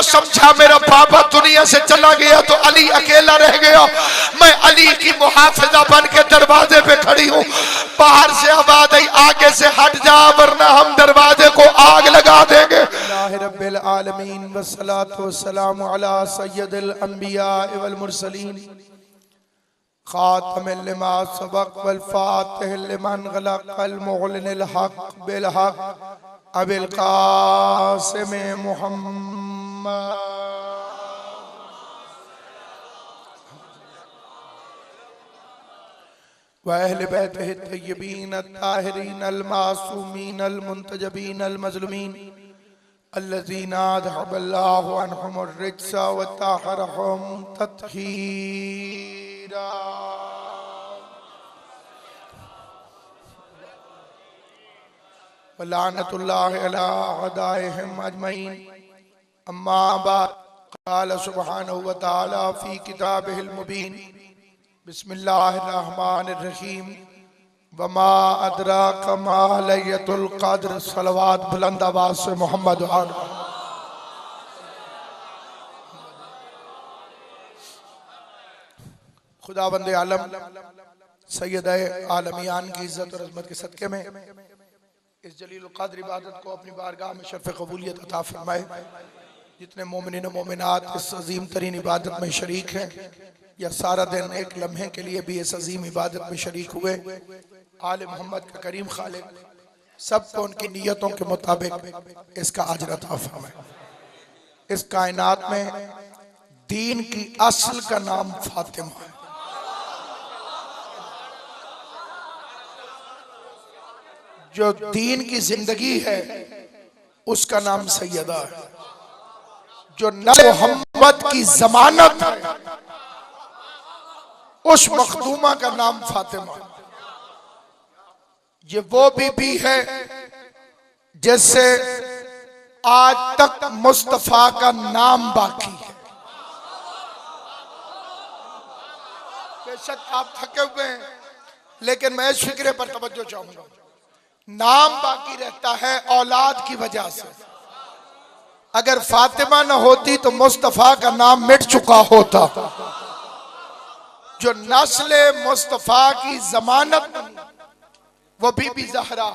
समझा मेरा बाबा दुनिया से चला गया तो अली अकेला रह गया, मैं अली की मुहाफिजा बन के दरवाजे पे खड़ी हूँ। बाहर से आवाज आई, आगे से हट जा वरना हम दरवाजे को आग लगा देंगे। रब्बिल आलमीन वस्सलातु वस्सलामु अला सय्यदिल अंबिया वल मुरसलीन खातमिल लिमा सबक वल फातिहिल लिमन गलक अल मुग़लिनिल हक बिल हक अबिल कासिम मुहम्मद व अहले बैतिहि तय्यबीन अत्ताहिरीन अल मासूमीन अल मुंतजबीन अल मज़लूमीन अल्लज़ीना अज़हबल्लाहु अन्हुमुर रिज्सा व तहरहुम तत्हीरा। वलानतुल्लाहि अला अदाइहिम अजमईन। अम्मा बाद क़ाल सुब्हानहु व तआला फ़ी किताबिहिल मुबीन बिस्मिल्लाहिर रहमानिर रहीम वमा अदराका मा लैलतुल क़द्र। सलवात बुलंद आवाज से मोहम्मद आल। खुदावंद आलम सैयद आलमियान की इज्जत और अज़मत के सदक़े में इस जलील क़द्र इबादत को अपनी बारगाह में शर्फ़ क़बूलियत अता फरमाए। जितने मोमिनीन व मोमिनात इस अज़ीम तरीन इबादत में शरीक हैं या सारा दिन एक लम्हे के लिए भी इस अज़ीम इबादत में शरीक हुए, आले मोहम्मद का करीम खालिक सबको उनकी नीयतों के मुताबिक इसका अजर अता फरमाए। इस कायनात में दीन की असल का नाम फातिमा है। जो दीन की जिंदगी है उसका नाम सैयदा है। जो मोहम्मद की जमानत है उस मखदूमा का नाम फातिमा। ये वो बीबी है जिससे आज तक मुस्तफा का नाम बाकी है। बेशक आप थके हुए हैं लेकिन मैं इस फिक्रे पर तवज्जो चाहूंगा, नाम बाकी रहता है औलाद की वजह से। अगर फातिमा न होती तो मुस्तफा का नाम मिट चुका होता। जो नस्ल मुस्तफा की जमानत वो बीबी ज़हरा।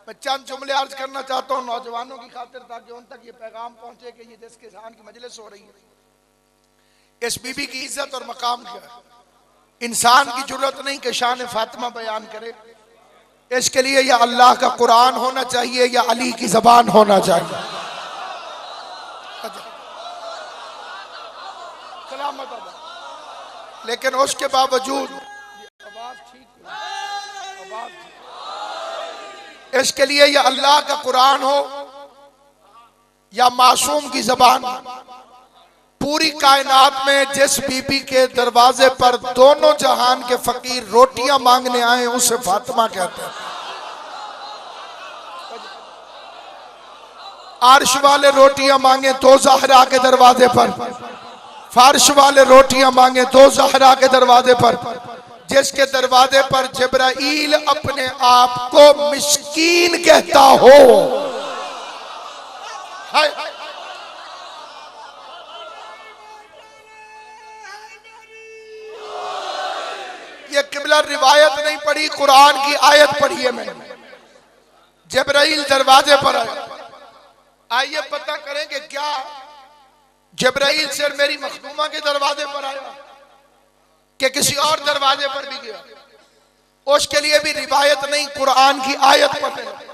मैं चंद जुमले अर्ज करना चाहता हूँ नौजवानों की खातिर, ताकि उन तक ये पैगाम पहुंचे कि ये जिसके शान की मजलिस हो रही है, इस बीबी की इज्जत और मकाम क्या है। इंसान की जरूरत नहीं कि शान फातिमा बयान करे, इसके लिए या अल्लाह का कुरान होना चाहिए या अली की जबान होना चाहिए। लेकिन उसके बावजूद इसके लिए या अल्लाह का कुरान हो या मासूम की जबान। पूरी कायनात में जिस बीबी के दरवाजे पर दोनों जहान के फकीर रोटियां मांगने आए उसे फातिमा कहते हैं। अर्श वाले रोटियां मांगे तो ज़हरा के दरवाजे पर, फर्श वाले रोटियां मांगे तो ज़हरा के दरवाजे पर, जिसके दरवाजे पर जिब्राईल अपने आप को मिस्कीन कहता हो। ये किबला रिवायत नहीं पढ़ी, कुरान की आयत पढ़ी है मैंने। जिब्राईल दरवाजे पर आया। आइए पता करें कि क्या जिब्राईल से मेरी मखदूमा के दरवाजे पर आया कि किसी और दरवाजे पर भी गया, उसके लिए भी रिवायत नहीं, कुरान की आयत पढ़ने लगे।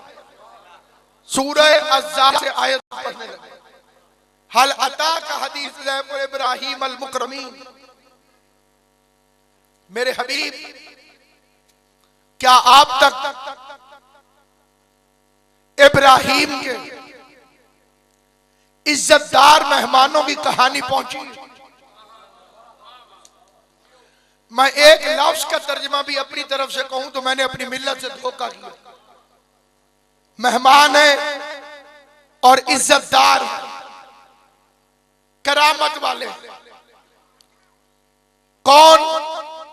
सूरह अज़्ज़ाब से आयत पढ़ने लगे। हल अता का हदीस इब्राहिम अल मुकरमीन। मेरे हबीब, क्या आप तक इब्राहिम के इज्जतदार मेहमानों की कहानी पहुंची? मैं एक लफ्ज का तर्जमा भी अपनी तरफ से कहूं तो मैंने अपनी मिल्लत से धोखा किया। मेहमान है और इज्जतदार है, करामत वाले। कौन?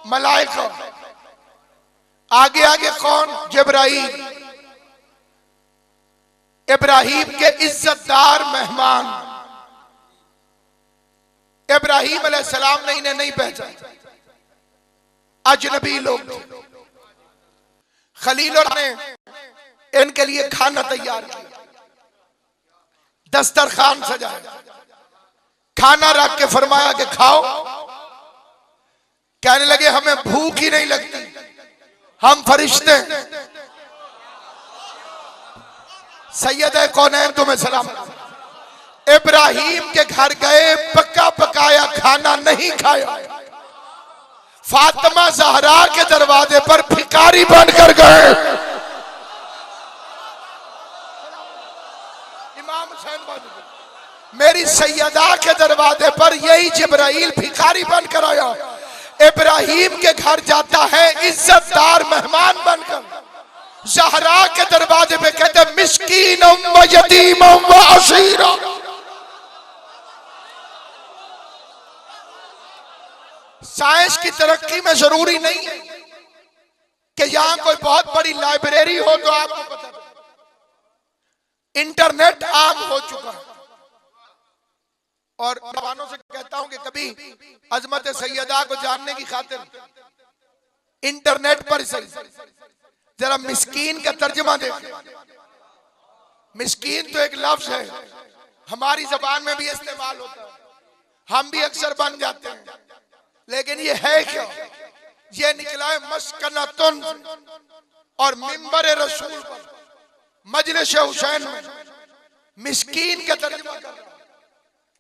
मलाइका। आगे आगे कौन? जिब्राईल। इब्राहिम के इज्जतदार मेहमान इब्राहीम अलैहिस्सलाम ने इन्हें नहीं पहचाना, अजनबी लोग थे। खलील ने इनके लिए खाना तैयार किया, दस्तरखान सजाया, खाना रख के फरमाया कि खाओ। कहने लगे हमें भूख ही नहीं लगती, हम फरिश्ते। सैयद कौनैन तुम्हें सलाम। इब्राहीम के घर गए, पक्का पकाया खाना नहीं खाया। फातिमा ज़हरा के दरवाजे पर भिखारी बनकर गए। इमाम हुसैन मेरी सैयदा के दरवाजे पर यही जिब्राइल भिखारी बनकर आया। इब्राहीम के घर जाता है इज्जतदार मेहमान बनकर। ज़हरा के दरवाजे पे कहते मिस्कीन व यतीम व असीरा। साइंस की तरक्की में जरूरी नहीं है कि यहां कोई बहुत बड़ी लाइब्रेरी हो तो आपको पता चले। इंटरनेट आम हो चुका है और जवानों से कहता हूं कि कभी अजमत सैयदा को जानने की खातिर इंटरनेट पर सही जरा मिस्कीन का तर्जुमा देखें। मिस्कीन तो एक लफ्ज है, हमारी जबान में भी इस्तेमाल होता है, हम भी अक्सर बन जाते हैं, लेकिन ये है क्या? ये निकला है मस्कनतुन और मिंबर रसूल पर मजलिस हुसैन में मिस्कीन का तर्जुमा कर रहा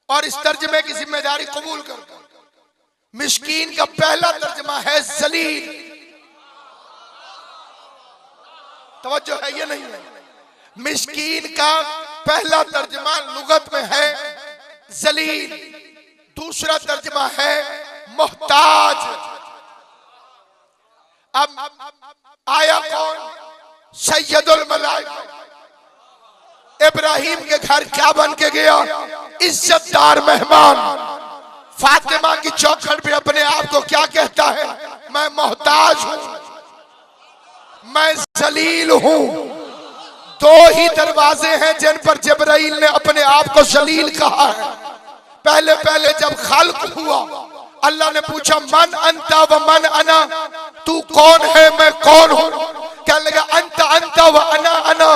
और इस तर्जुमे की जिम्मेदारी कबूल करता। मिस्कीन का पहला तर्जुमा है जलील। तवज्जो है, ये नहीं है। मिस्कीन का पहला तर्जुमा लुगत में है जलील, दूसरा तर्जुमा है मोहताज। अब आया कौन? सैयदुल मलाइका। इब्राहीम के घर क्या बन के गया? इज्जतदार मेहमान। फातिमा की चौखट पे अपने आप को क्या कहता है? मैं मोहताज हूं, मैं जलील हूं। दो ही दरवाजे हैं जिन पर जिब्राइल ने अपने आप को जलील कहा है। पहले पहले जब खल्क हुआ, अल्लाह ने पूछा मन अंता व मन अना, तू कौन है मैं कौन हूं? कहने लगा अंता अंता व अना अना,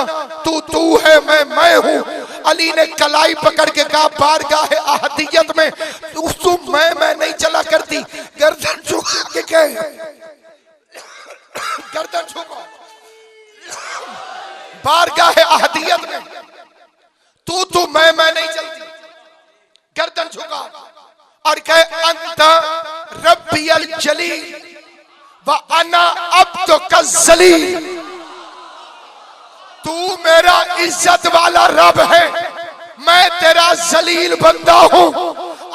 तू तू है मैं हूं। अली ने कलाई पकड़ के कहा बारगाह अहदियत में तू मैं नहीं चला करती। गर्दन झुका के कहे, गर्दन झुका। बारगाह अहदियत में तू मैं नहीं चलती। गर्दन झुका और कहे अंता रब्बियल जलील व अना अब्दुका ज़लील। तू मेरा इज्जत वाला रब है, मैं तेरा जलील बंदा हूं।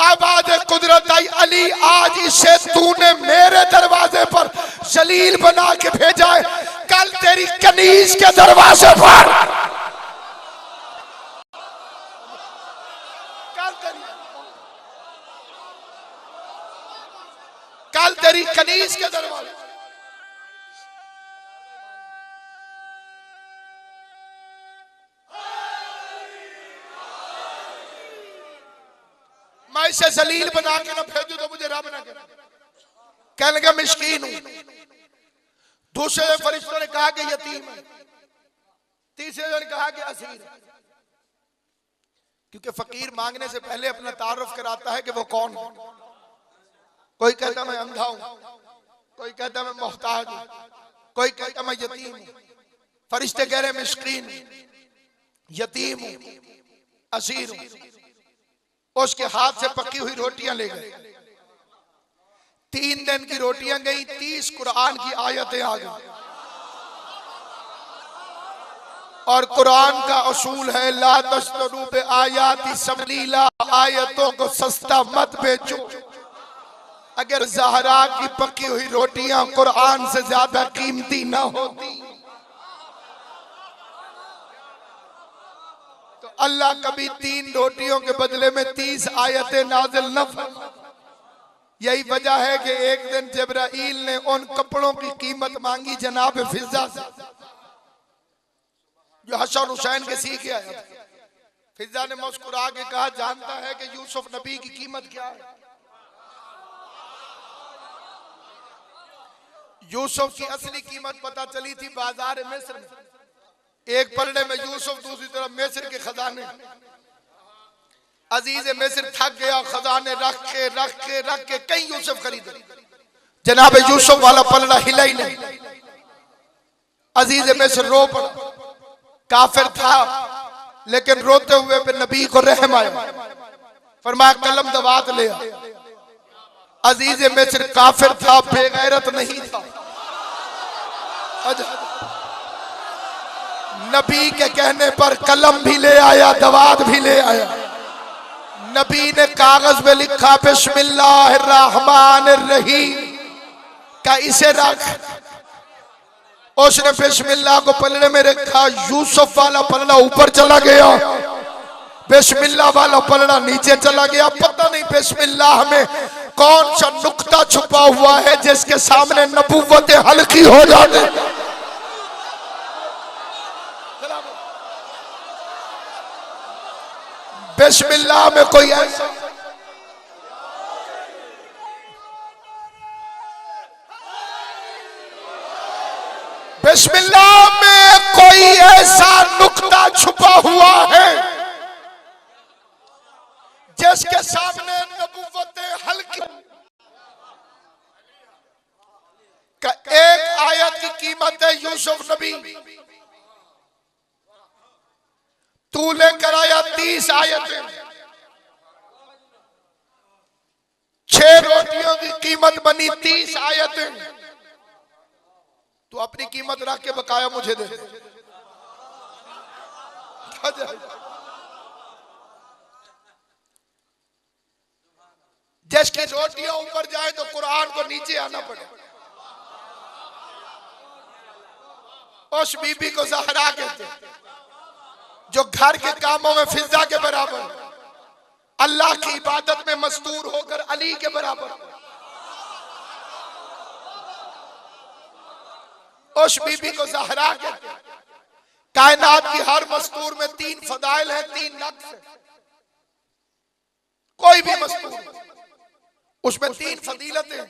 आबाद कुदरत आई अली, आज इसे तूने मेरे दरवाजे पर जलील बना के भेजा है, कल तेरी कनीज के दरवाजे पर कल तेरी कनीज के दरवाजे। मैं इसे जलील बना के ना भेजू तो मुझे रब ना करे। कहने लगा मिस्कीन हूं। दूसरे फरिश्तों ने कहा कि यतीम है। तीसरे ने कहा कि असीर है। क्योंकि फकीर मांगने से पहले अपना तारुफ कराता है कि वो कौन है। कोई कहता मैं अंधा हूं, कोई कहता मैं मोहताज हूं, कोई कहता मैं यतीम हूं। फरिश्ते कह रहे मिस्कीन, यतीम हूं, असीर हूं। उसके हाथ से पकी हुई रोटियां ले गए। 3 दिन की रोटियां गई, 30 कुरान की आयतें आ गई। और कुरान का उसूल है ला तश्तरू बे आयाती सबलीला, आयतों को सस्ता मत बेचो। अगर ज़हरा की पकी हुई रोटियां कुरान से ज्यादा कीमती ना होती तो अल्लाह कभी 3 रोटियों के बदले में 30 आयतें नाजिल न फरमा। यही वजह है कि एक दिन जिब्राइल ने उन कपड़ों की कीमत मांगी जनाब फिजा से, जो हसन हुसैन के सीख आया था। फिजा ने मुस्कुरा के कहा जानता है कि यूसुफ नबी की कीमत क्या है? यूसुफ की असली कीमत पता चली थी बाजार मिस्र में। एक पलड़े में यूसुफ, दूसरी तरफ मिस्र के खजाने। अजीज मिस्र थक गया, खजाने रख के कई यूसुफ खरीदे। जनाब यूसुफ वाला पलड़ा हिला ही नहीं। अजीज मिस्र रो पड़ा। काफिर था लेकिन रोते हुए पे नबी को रहम आया, फरमाया कलम दवात ले आ। अजीज मिस्र काफिर था, बेगैरत नहीं था। नबी के कहने पर कलम भी ले आया, दवात भी ले आया। नबी ने कागज में लिखा बिस्मिल्लाहिर्रहमानिर्रहीम का इसे रख। उसने बिस्मिल्लाह को पलड़े में रखा। यूसुफ वाला पलड़ा ऊपर चला गया, बिस्मिल्लाह वाला पलड़ा नीचे चला गया। पता नहीं बिस्मिल्लाह में कौन सा नुक्ता छुपा हुआ है जिसके सामने नबूवत हल्की हो जाती। बिस्मिल्लाह में कोई ऐसा बिस्मिल्लाह में कोई ऐसा नुक्ता छुपा हुआ है जिसके सामने नबूवत हल्की का एक आयत की कीमत है यूसुफ नबी। तू लेकर आया 30 आयतें, 6 रोटियों की कीमत बनी 30 आयतें। तू अपनी कीमत रख के बकाया मुझे दे। जिसकी रोटियां ऊपर जाए तो कुरान को नीचे आना पड़े। उस बीबी को ज़हरा कहते जो घर के कामों में फिजा के बराबर, अल्लाह की इबादत में मस्तूर होकर अली के बराबर। उस बीबी को ज़हरा कहते। कायनात की हर मस्तूर में 3 फदाइल है, 3 नक्स है। कोई भी मस्तूर उसमें 3 फजीलतें।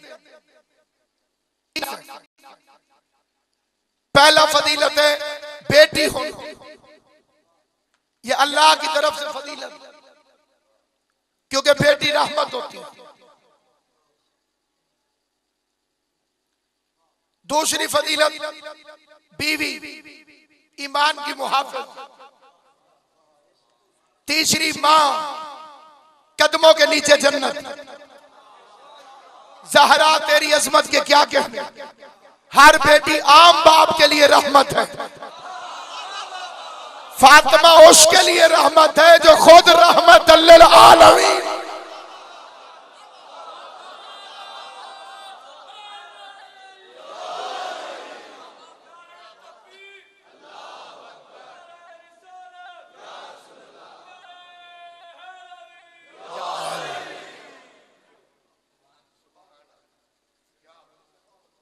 पहला फजीलत है बेटी होना, ये अल्लाह की तरफ से फजीलत, क्योंकि बेटी रहमत होती है। दूसरी फजीलत बीवी, ईमान की मुहाफिज। तीसरी मां, कदमों के नीचे जन्नत। ज़हरा तेरी अजमत के क्या कहने। हर बेटी आम बाप के लिए रहमत है। फातिमा उसके लिए रहमत है जो खुद रहमत लिल आलमीन।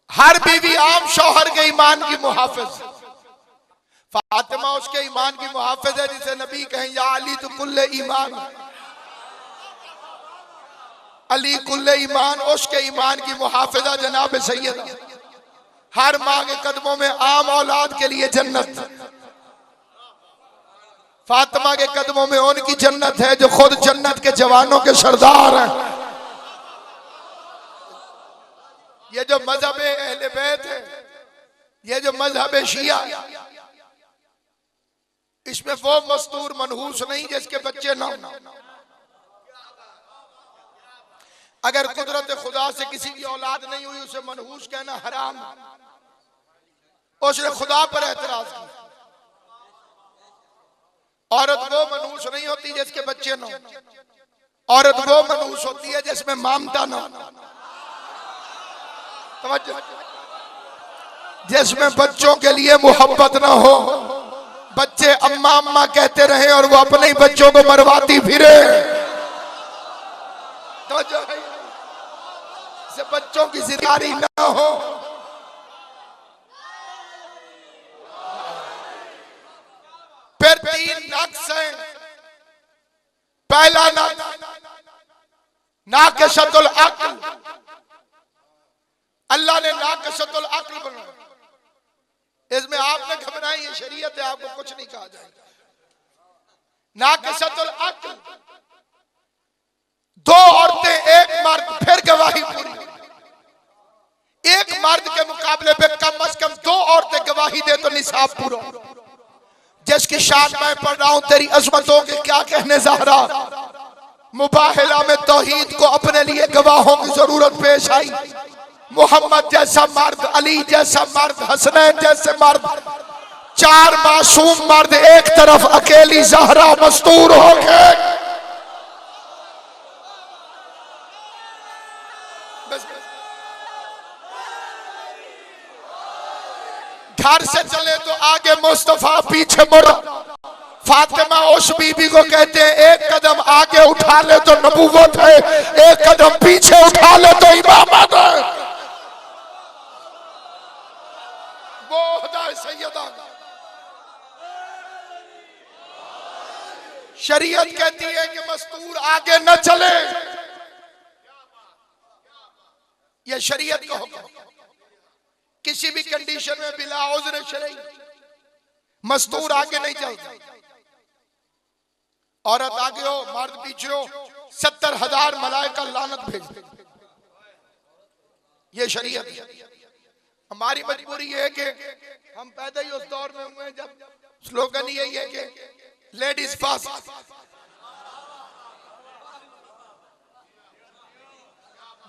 हर बीवी आम शौहर के ईमान की मुहाफिज। फातिमा उसके ईमान की मुहाफिज है जिसे नबी कहें या अली तो कुल्ले ईमान। अली कुल्ले ईमान, उसके ईमान की मुहाफिजा जनाब सैयदा। हर माँ के कदमों में आम औलाद के लिए जन्नत। फातिमा के कदमों में उनकी जन्नत है जो खुद जन्नत के जवानों के सरदार हैं। ये जो मजहब अहले बैत है, ये जो मजहब शिया, इसमें वो मस्तूर मनहूस नहीं जिसके बच्चे ना हो। अगर कुदरत खुदा से किसी की औलाद नहीं हुई उसे मनहूस कहना हराम। उसने खुदा पर एतराज किया। औरत वो मनहूस नहीं होती जिसके बच्चे ना हो। औरत वो मनहूस होती है जिसमें ममता ना हो, जिसमें बच्चों के लिए मोहब्बत ना हो। बच्चे अम्मा अम्मा कहते रहे और वो अपने ही बच्चों को मरवाती फिरे। से बच्चों की जिम्मेदारी ना हो। फिर 3 नक्स हैं। पहला नक्स नाक़िसतुल अक्ल, अल्लाह ने नाक़िसतुल अक्ल बनाया। इसमें आपने घबराई, ये शरीयत है, आपको कुछ नहीं कहा जाएगा। नाक़िसतुल अक्ल, दो औरतें एक मर्द, फिर गवाही पूरी। एक मर्द के मुकाबले पे कम अज कम दो औरतें गवाही दे तो निसाब पूरा। जिसकी शान मैं पढ़ रहा हूं, तेरी अजमतों के क्या कहने ज़हरा। मुबाहिला में तौहीद को अपने लिए गवाहों की जरूरत पेश आई। मोहम्मद जैसा मर्द, अली जैसा मर्द, हसनैन जैसे मर्द, चार मासूम मर्द एक तरफ, अकेली ज़हरा मस्तूर हो गए। घर से चले तो आगे मुस्तफा, पीछे मुड़ा। फातिमा उस बीबी को कहते हैं एक कदम आगे उठा ले तो नबूवत है, एक कदम पीछे उठा ले तो इमामत है। वो खुदा सैयदा। शरीयत कहती है कि मस्तूर आगे न चले, यह शरीयत का हुक्म। किसी भी कंडीशन में बिला उज़्र शरई मस्तूर आगे नहीं चलता। औरत आगे हो, मर्द पीछे हो, 70,000 मलाइका लानत भेजते। ये शरीयत है। हमारी मजबूरी ये है कि हम पैदा ही उस दौर में हुए जब स्लोगन यही है कि लेडीज फर्स्ट।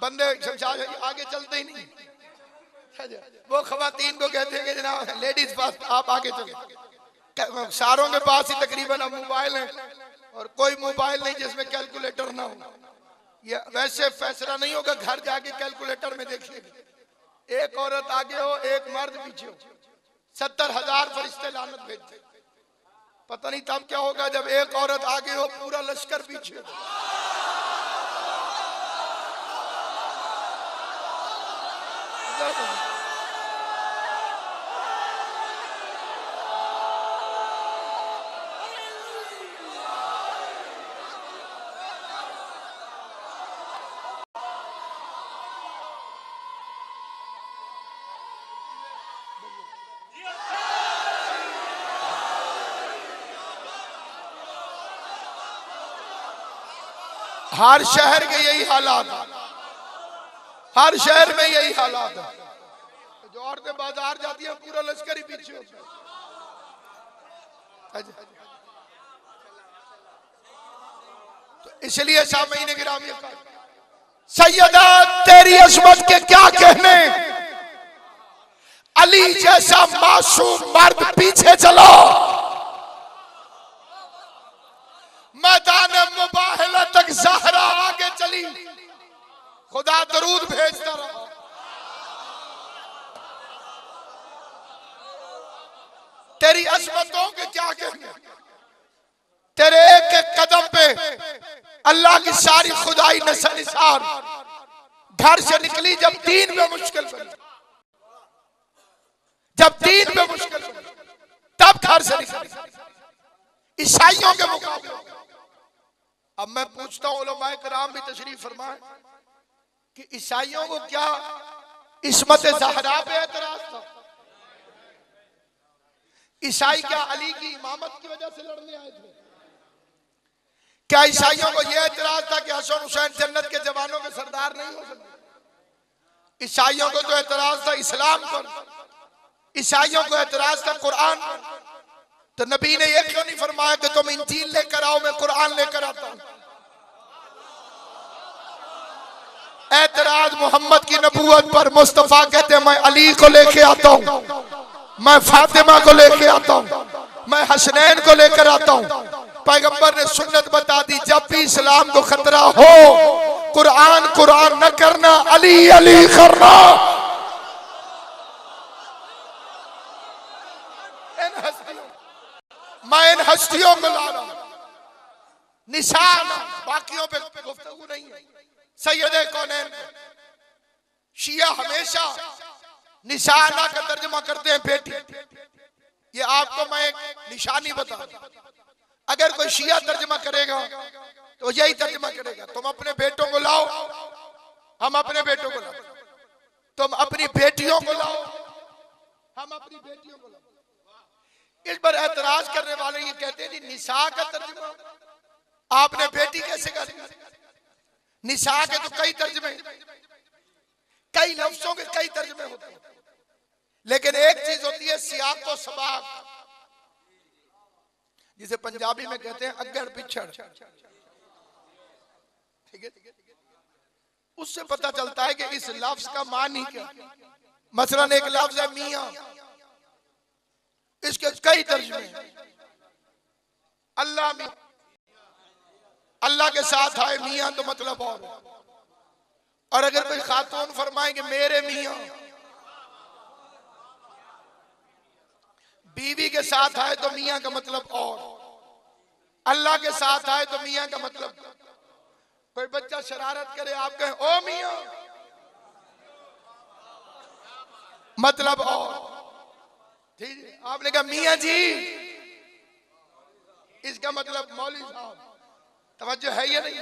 बंदे आगे चलते ही नहीं। वो खवातीन को कहते हैं कि जनाब लेडीज फर्स्ट, आप आगे चलो। सारों के पास ही तकरीबन अब मोबाइल है, और कोई मोबाइल नहीं जिसमें कैलकुलेटर ना हो। ये वैसे फैसला नहीं होगा, घर जाके कैलकुलेटर में देखिए। एक औरत आगे हो, एक मर्द पीछे हो, 70,000 फरिश्ते लानत भेजते। पता नहीं तब क्या होगा जब एक औरत आगे हो, पूरा लश्कर पीछे हो। हर शहर के यही हालात, हर शहर में यही हालात है। जो औरतें बाजार जाती है पूरा लश्कर ही पीछे होता है। तो इसलिए सामईन गिरामी, सैयदा तेरी अज़मत के क्या कहने, अली जैसा मासूम मर्द पीछे चलो। मैदान मुबाहिला तक ज़हरा आगे चली, खुदा दरूद भेजता रहा। तेरी अज़मतों के क्या कहने, तेरे एक एक कदम पे अल्लाह की सारी खुदाई निसार। घर से निकली जब दीन में मुश्किल बनी, जब दीन में मुश्किल बनी तब घर से निकली ईसाइयों के मुकाबले। अब मैं पूछता हूं, उलमाए किराम भी तशरीफ फरमाए कि ईसाइयों को क्या इस्मत ज़हरा पे एतराज था? ईसाई क्या अली की इमामत की वजह से लड़ने आए थे? क्या ईसाइयों को यह एतराज था कि हसन हुसैन जन्नत के जवानों के सरदार नहीं हो सकते? ईसाइयों को तो एतराज था इस्लाम पर, ईसाइयों को एतराज था कुरान पर। तो नबी ने यह क्यों नहीं फरमाया कि तुम इंजील लेकर आओ, मैं कुरान लेकर आता हूं? एतराज मोहम्मद की नबूवत पर। मुस्तफा कहते हैं मैं अली को लेके आता हूं, मैं फातिमा को लेके आता हूं, मैं हसनैन को लेकर आता हूं। पैगंबर ने सुन्नत बता दी, जब भी इस्लाम को खतरा हो कुरान कुरान न करना, अली अली करना। मैं इन हस्तियों को ला रहा हूं, निशान बाकियों पे गुफ्तगू नहीं है। सैयदे कौनैन शिया हमेशा निशाना का तर्जुमा करते हैं बेटी। ये आपको मैं एक निशानी बता दूं, अगर कोई शिया तर्जुमा करेगा तो यही तर्जुमा करेगा, तुम अपने बेटों को लाओ, हम अपने बेटों को लाओ। तुम अपनी बेटियों को लाओ, हम अपनी बेटियों को लाओ। इस पर एतराज करने वाले ये कहते हैं जी निसा का तर्जुमा आपने बेटी कैसे कर दिया? निसा के तो कई तर्जमे, कई लफ्जों के कई तर्जमे होते हैं, लेकिन एक चीज होती है सियाक व सबाक, जिसे पंजाबी में कहते हैं अग्गड़ पिछड़। ठीक है, उससे पता चलता है कि इस लफ्ज का मानी क्या। मसलन एक लफ्ज है मियां, इसके कई तर्जमे। अल्लाह मियां, अल्लाह के साथ आए मियां तो मतलब और अगर कोई खातून फरमाएंगे मेरे मियां, बीवी के साथ आए तो मियां का मतलब और, अल्लाह के साथ आए तो मियां का मतलब। कोई बच्चा शरारत करे, आप कहें ओ मियां, मतलब और। ठीक है, आपने कहा मियां जी, इसका मतलब मौलवी साहब। तवज्जो है या नहीं?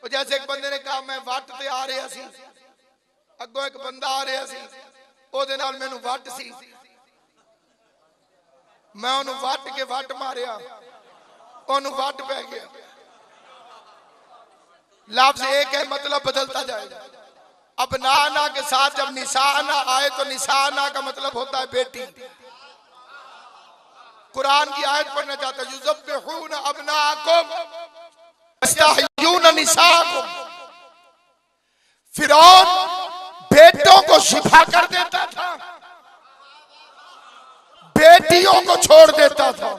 वो जैसे एक बंदे ने कहा मैं वट ते आ रहा सी, अगों एक बंदा आ रहा सी, ओदे नाल मैनू वट सी, मैं ओनू वट के वट मारिया, ओनू वट पै गया। लफ्ज एक है, मतलब बदलता जाएगा। अब ना के साथ जब निशाना आए तो निशाना का मतलब होता है बेटी। कुरान की आयत पढ़ना चाहता है, युज़ब्बिहून अब्नाअकुम यस्तहय्यून निसाअकुम। फिरौन बेटों को शिफा कर देता था, बेटियों को छोड़ देता था।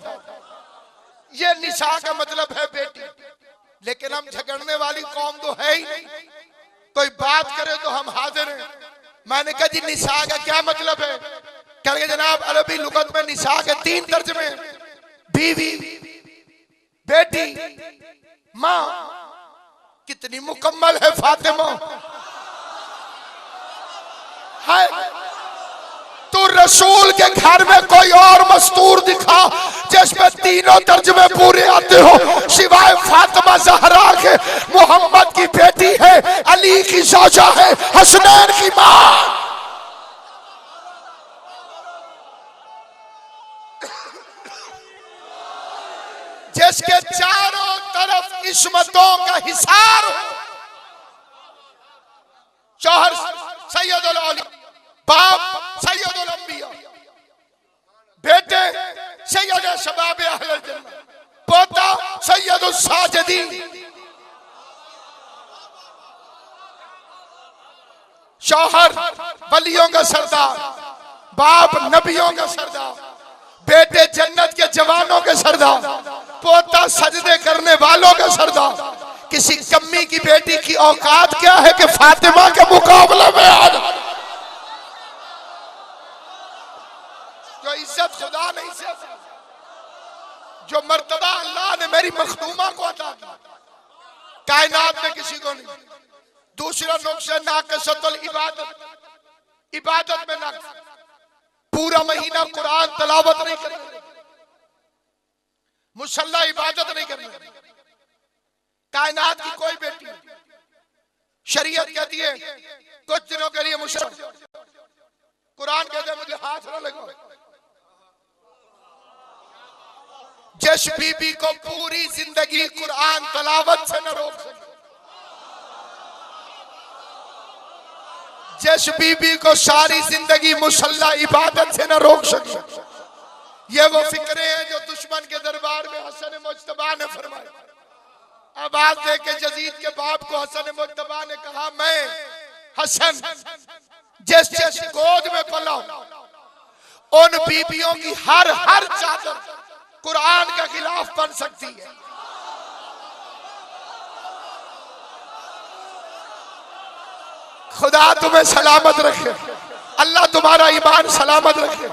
ये निशा का मतलब है बेटी। लेकिन हम झगड़ने वाली कौम तो है ही नहीं, कोई बात करे तो हम हाजिर हैं। मैंने कहा जी निशा का क्या मतलब है? कह रहे जनाब अरबी लुगत में निशा के 3 तर्जमे, बीवी, बेटी, माँ। कितनी मुकम्मल है फातिमा, है। तो रसूल के घर में कोई और मस्तूर दिखा जिसमें तीनों तर्जमे पूरे आते हो, सिवाय फातिमा ज़हरा के। मोहम्मद की बेटी है, अली की ज़ौजा है, हसनैन की माँ। जिसके चारों तरफ इस्मतों का हिसार हो। शौहर सैयदुल औलिया, बाप सैयदुल अंबिया, बेटे सैयद शबाब अहल जन्नत, पोता सैयदुल साजिदीन। शौहर वलियों का सरदार, बाप नबियों का सरदार, बेटे जन्नत के जवानों के सरदार, पोता सजदे करने वालों का सरदार। किसी कम्मी की बेटी की औकात क्या है कि फातिमा के मुकाबले में आ जाए? जो इज्जत खुदा ने इसे, जो मर्तबा अल्लाह ने मेरी मखदूमा को अता किया, कायनात में किसी को नहीं। दूसरा नुक्सा नाक़िसतुल इबादत, इबादत में नाक़िस। पूरा महीना कुरान तलावत नहीं करते, मुसल्ला इबादत नहीं करते। कायनात की कोई बेटी, शरीयत कहती है कुछ दिनों के लिए मुसल्ला, कुरान कहते हैं मुझे हाथ न लगाओ। जिस बीबी को पूरी जिंदगी कुरान तलावत से न रोक सके, जिस बीबी को सारी जिंदगी मुसल्ला इबादत से न रोक सके, ये वो फिक्रे हैं जो दुश्मन के दरबार में हसन मुज्तबा ने फरमाए। अब आप देखे यजीद के बाप को हसन मुज्तबा ने कहा मैं हसन जिस जिस गोद में पला उन बीबियों की हर चादर कुरान का खिलाफ बन सकती है। खुदा तुम्हें सलामत रखे, अल्लाह तुम्हारा ईमान सलामत रखे।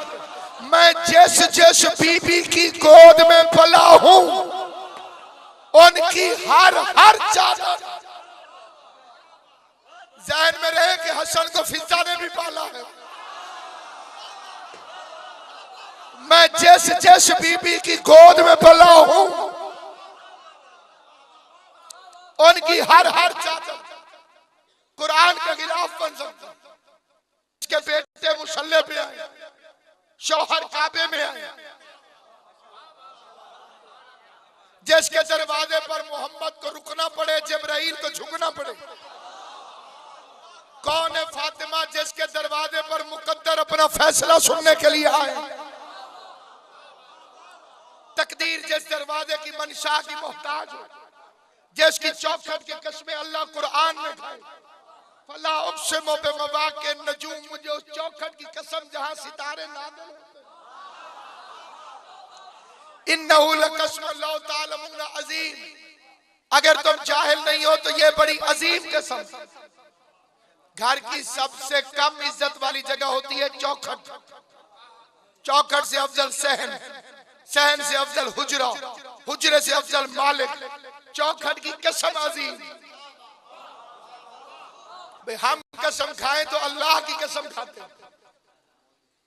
मैं जिस जिस बीबी की गोद में पला हूं उनकी हर चादर, ज़हन में रहे कि हसन को फिजा ने भी पाला है। मैं जिस जिस बीबी की गोद में पला हूं उनकी हर चादर कुरान के खिलाफ बन सकता। जिसके बेटे मुसल्ले पे आए, शौहर काबे में आए, जिसके दरवाजे पर मोहम्मद को रुकना पड़े, जिब्राइल को झुकना पड़े। कौन है फातिमा? जिसके दरवाजे पर मुकद्दर अपना फैसला सुनने के लिए आए। तकदीर जिस दरवाजे की मंशा की मोहताज हो, जिसकी चौखट की कसमें अल्लाह कुरान में खाए, फला उक़सिमु बिमवाक़िन नजूम, मुझे उस चौखट की कसम जहां सितारे नाज़िल होते, इन्नहु लक़स्मुन लौ तालमून अज़ीम, अगर तुम जाहिल नहीं हो तो ये बड़ी अजीम कसम। घर की सबसे कम इज्जत वाली जगह होती है चौखट। चौखट से अफजल सहन, सहन से अफजल हुजरा, हुजरे से अफजल मालिक। चौखट की कसम अजीम। हम कसम खाएं तो अल्लाह की कसम खाते,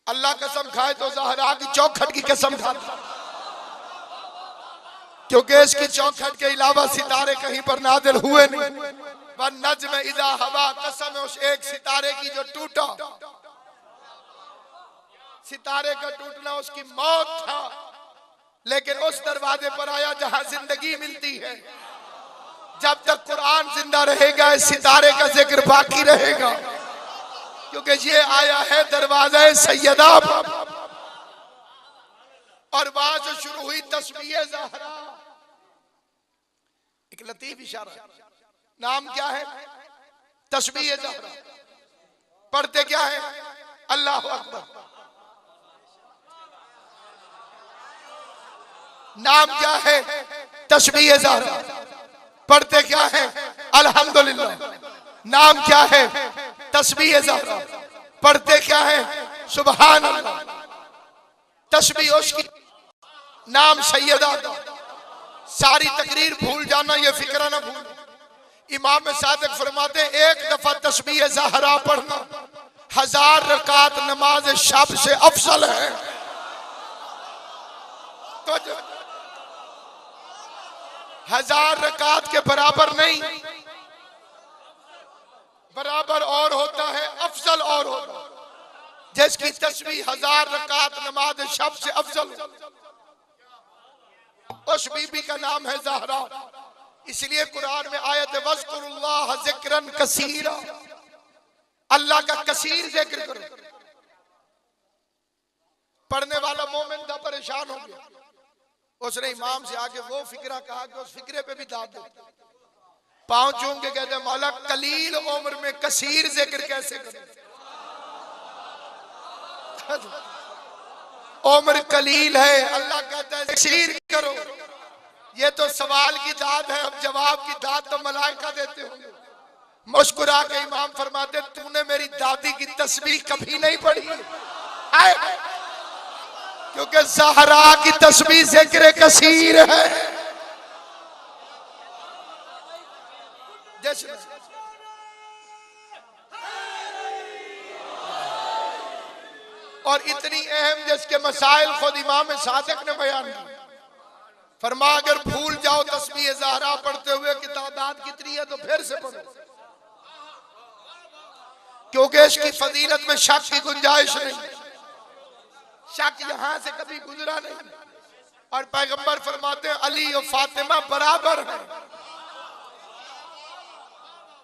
अल्लाह कसम खाए तो ज़हरा की चौखट की कसम खाते, क्योंकि इसकी चौखट के अलावा सितारे कहीं पर नाज़िल हुए नहीं। वन नज्म इज़ा हवा, कसम उस एक सितारे की जो टूटा। सितारे का टूटना उसकी मौत था, लेकिन उस दरवाजे पर आया जहां जिंदगी मिलती है। जब तक कुरान जिंदा रहेगा इस सितारे का जिक्र बाकी रहेगा, क्योंकि ये आया है दरवाजा सैयदा पर। और वहां से शुरू हुई तस्बीह ज़हरा। एक लतीफ इशारा, नाम क्या है? तस्बीह ज़हरा। पढ़ते क्या है? अल्लाहु अकबर। नाम क्या है? तस्बीह ज़हरा। पढ़ते क्या है? अल्हम्दुलिल्लाह। नाम क्या है? तस्बीह ज़हरा। पढ़ते क्या है? सुभान अल्लाह। तस्बीह उसकी, नाम सैयदा का। सारी तकरीर भूल जाना, ये फिक्र ना भूल। इमाम सादिक फरमाते एक दफा तस्बीह ज़हरा पढ़ना 1000 रकात नमाज शब से अफजल है। तो 1000 रकात के बराबर नहीं, बराबर और होता है, अफजल और होता है। जिसकी तस्बीह 1000 रकात नमाज शब से अफजल, उस बीबी का नाम है ज़हरा। इसलिए कुरान में आयत वज़्कुरुल्लाह ज़िक्रन कसीरा, अल्लाह का कसीर जिक्र करो। पढ़ने वाला मोमिन था, परेशान हो गया। उसने इमाम से आके वो फिक्रा कहा कि उस फिक्रे पे भी दाद दे। पांव चूम के कहते मौला कलील उम्र में कसीर जिक्र कैसे करें? उम्र कलील है, अल्लाह कहता है कसीर करो। ये तो सवाल की दाद है, अब जवाब की दाद तो मलाइका देते होंगे। मुस्कुरा के इमाम फरमाते तूने मेरी दादी की तस्बीह कभी नहीं पढ़ी, क्योंकि ज़हरा की तस्बीह ज़िक्र कसीर है। जैसे और इतनी अहम जिसके मसाइल खुद इमाम सादिक ने बयान किए। फरमा अगर भूल जाओ तस्बीह ज़हरा पढ़ते हुए कि तादाद कितनी है तो फिर से पढ़ो, क्योंकि इसकी फजीलत में शक की गुंजाइश नहीं। शक यहां से कभी गुजरा नहीं। और पैगंबर फरमाते हैं अली और फातिमा बराबर हैं।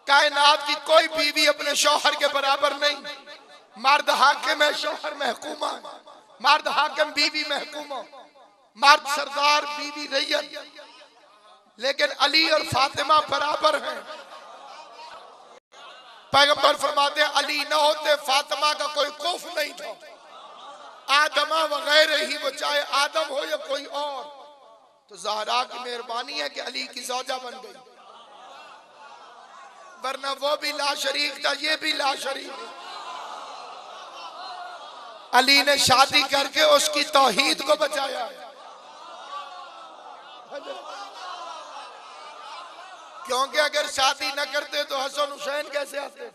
कायनात की कोई बीवी अपने शौहर के बराबर नहीं। मर्द हाकिम है, शौहर महकूमा। मर्द हाकिम, बीवी महकूमा। मर्द सरदार, बीवी रैयत। लेकिन अली और फातिमा बराबर हैं। पैगंबर फरमाते हैं अली न होते फातिमा का कोई खौफ नहीं था। आदमा वगैरह ही, वो चाहे आदम हो या कोई और। तो ज़हरा की मेहरबानी है कि अली की ज़ौजा बन गई, वरना वो भी लाशरीक था, ये भी लाशरीक। अली ने शादी करके उसकी तौहीद को बचाया, क्योंकि अगर शादी न करते तो हसन हुसैन कैसे आते?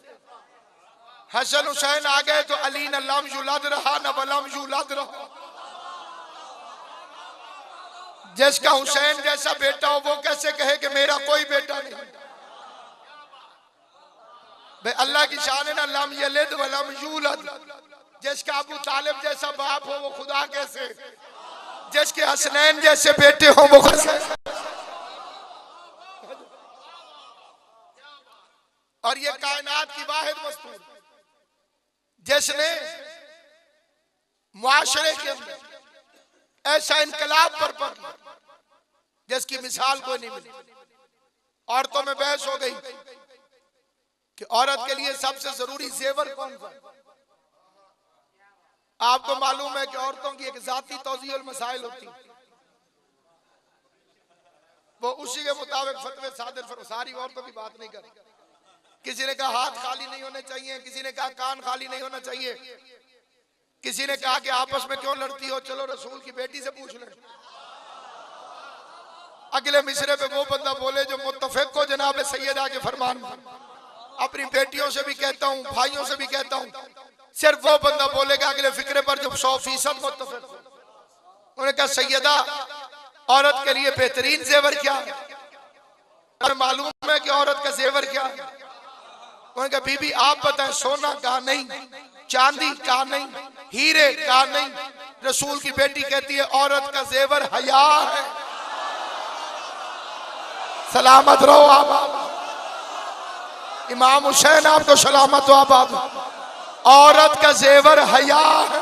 हसन हुसैन आ गए तो अली न लम युलद रहा न वलम युलद रहा। जिसका हुसैन जैसा बेटा हो वो कैसे कहे कि मेरा कोई बेटा नहीं? भाई अल्लाह की शान है ना, लम यलिद व लम यूलद। जिसका अबू तालिब जैसा बाप हो वो खुदा कैसे, जिसके हसनैन जैसे बेटे हो वो कैसे। और ये कायनात की वाहिद मस्तूर जिसने मुआशरे के अंदर ऐसा इनकलाब बरपा किया जिसकी मिसाल कोई नहीं मिली। औरतों में बहस हो गई कि औरत के लिए सबसे जरूरी जेवर कौन सा। आपको मालूम है कि औरतों की एक जाती तौजीहुल मसाइल होती है, वो उसी के मुताबिक फतवे सादिर फरमा। सारी औरतों की बात नहीं कर। किसी ने कहा हाथ खाली नहीं होने चाहिए, किसी ने कहा कान खाली नहीं होना चाहिए, किसी ने कहा कि आपस में क्यों लड़ती हो, चलो रसूल की बेटी से पूछ ले। अगले मिसरे पे वो बंदा बोले जो मुत्तफिक को जनाब सैयदा के फरमान में। अपनी बेटियों से भी कहता हूँ, भाइयों से भी कहता हूँ, सिर्फ वो बंदा बोलेगा अगले फिक्रे पर जो 100% मुत्तफिक हो। उन्होंने कहा सैयदा औरत के लिए बेहतरीन जेवर क्या है, और मालूम है कि औरत का जेवर क्या है। उन्होंने कहा बीबी आप बताएं, सोना कहा नहीं, चांदी कहा नहीं, हीरे कहा नहीं। रसूल की बेटी कहती है औरत का जेवर हया है। सलामत रहो आप, इमाम हुसैन आपको सलामत हो आप। औरत का जेवर हया है।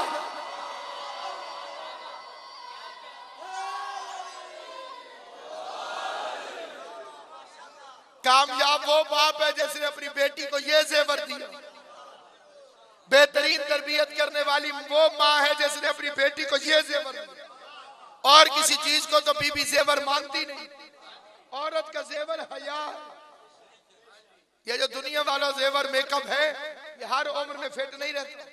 कामयाब वो बाप है जिसने अपनी बेटी को ये जेवर दिया। बेहतरीन तरबियत करने वाली वो माँ है जिसने अपनी बेटी को ये जेवर दिया। और किसी चीज को तो बीबी जेवर मानती नहीं, औरत का जेवर हया है। ये जो दुनिया वाला जेवर मेकअप है ये हर उम्र में फिट नहीं रहता।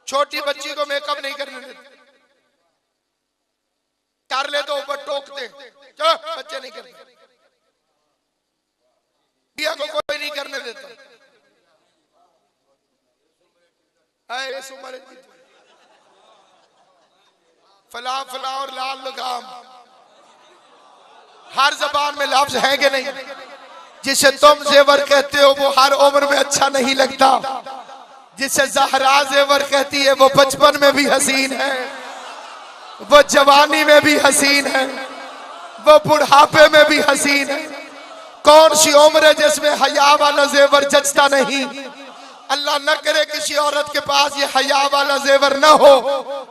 छोटी बच्ची को मेकअप नहीं करने देते, कर ले तो ऊपर टोकते, बच्चे नहीं करते। बिया को कोई नहीं करने देता। फला फला और लाल लगाम, हर जबान में लफ्ज है कि नहीं। जिसे तुम जेवर कहते हो वो हर उम्र में अच्छा नहीं लगता। जिसे ज़हरा जेवर कहती है वो बचपन में भी हसीन है, वो जवानी में भी हसीन है, वो बुढ़ापे में भी हसीन है। कौन सी उम्र है जिसमें हया वाला जेवर जचता नहीं। अल्लाह न करे किसी औरत के पास ये हया वाला जेवर न हो।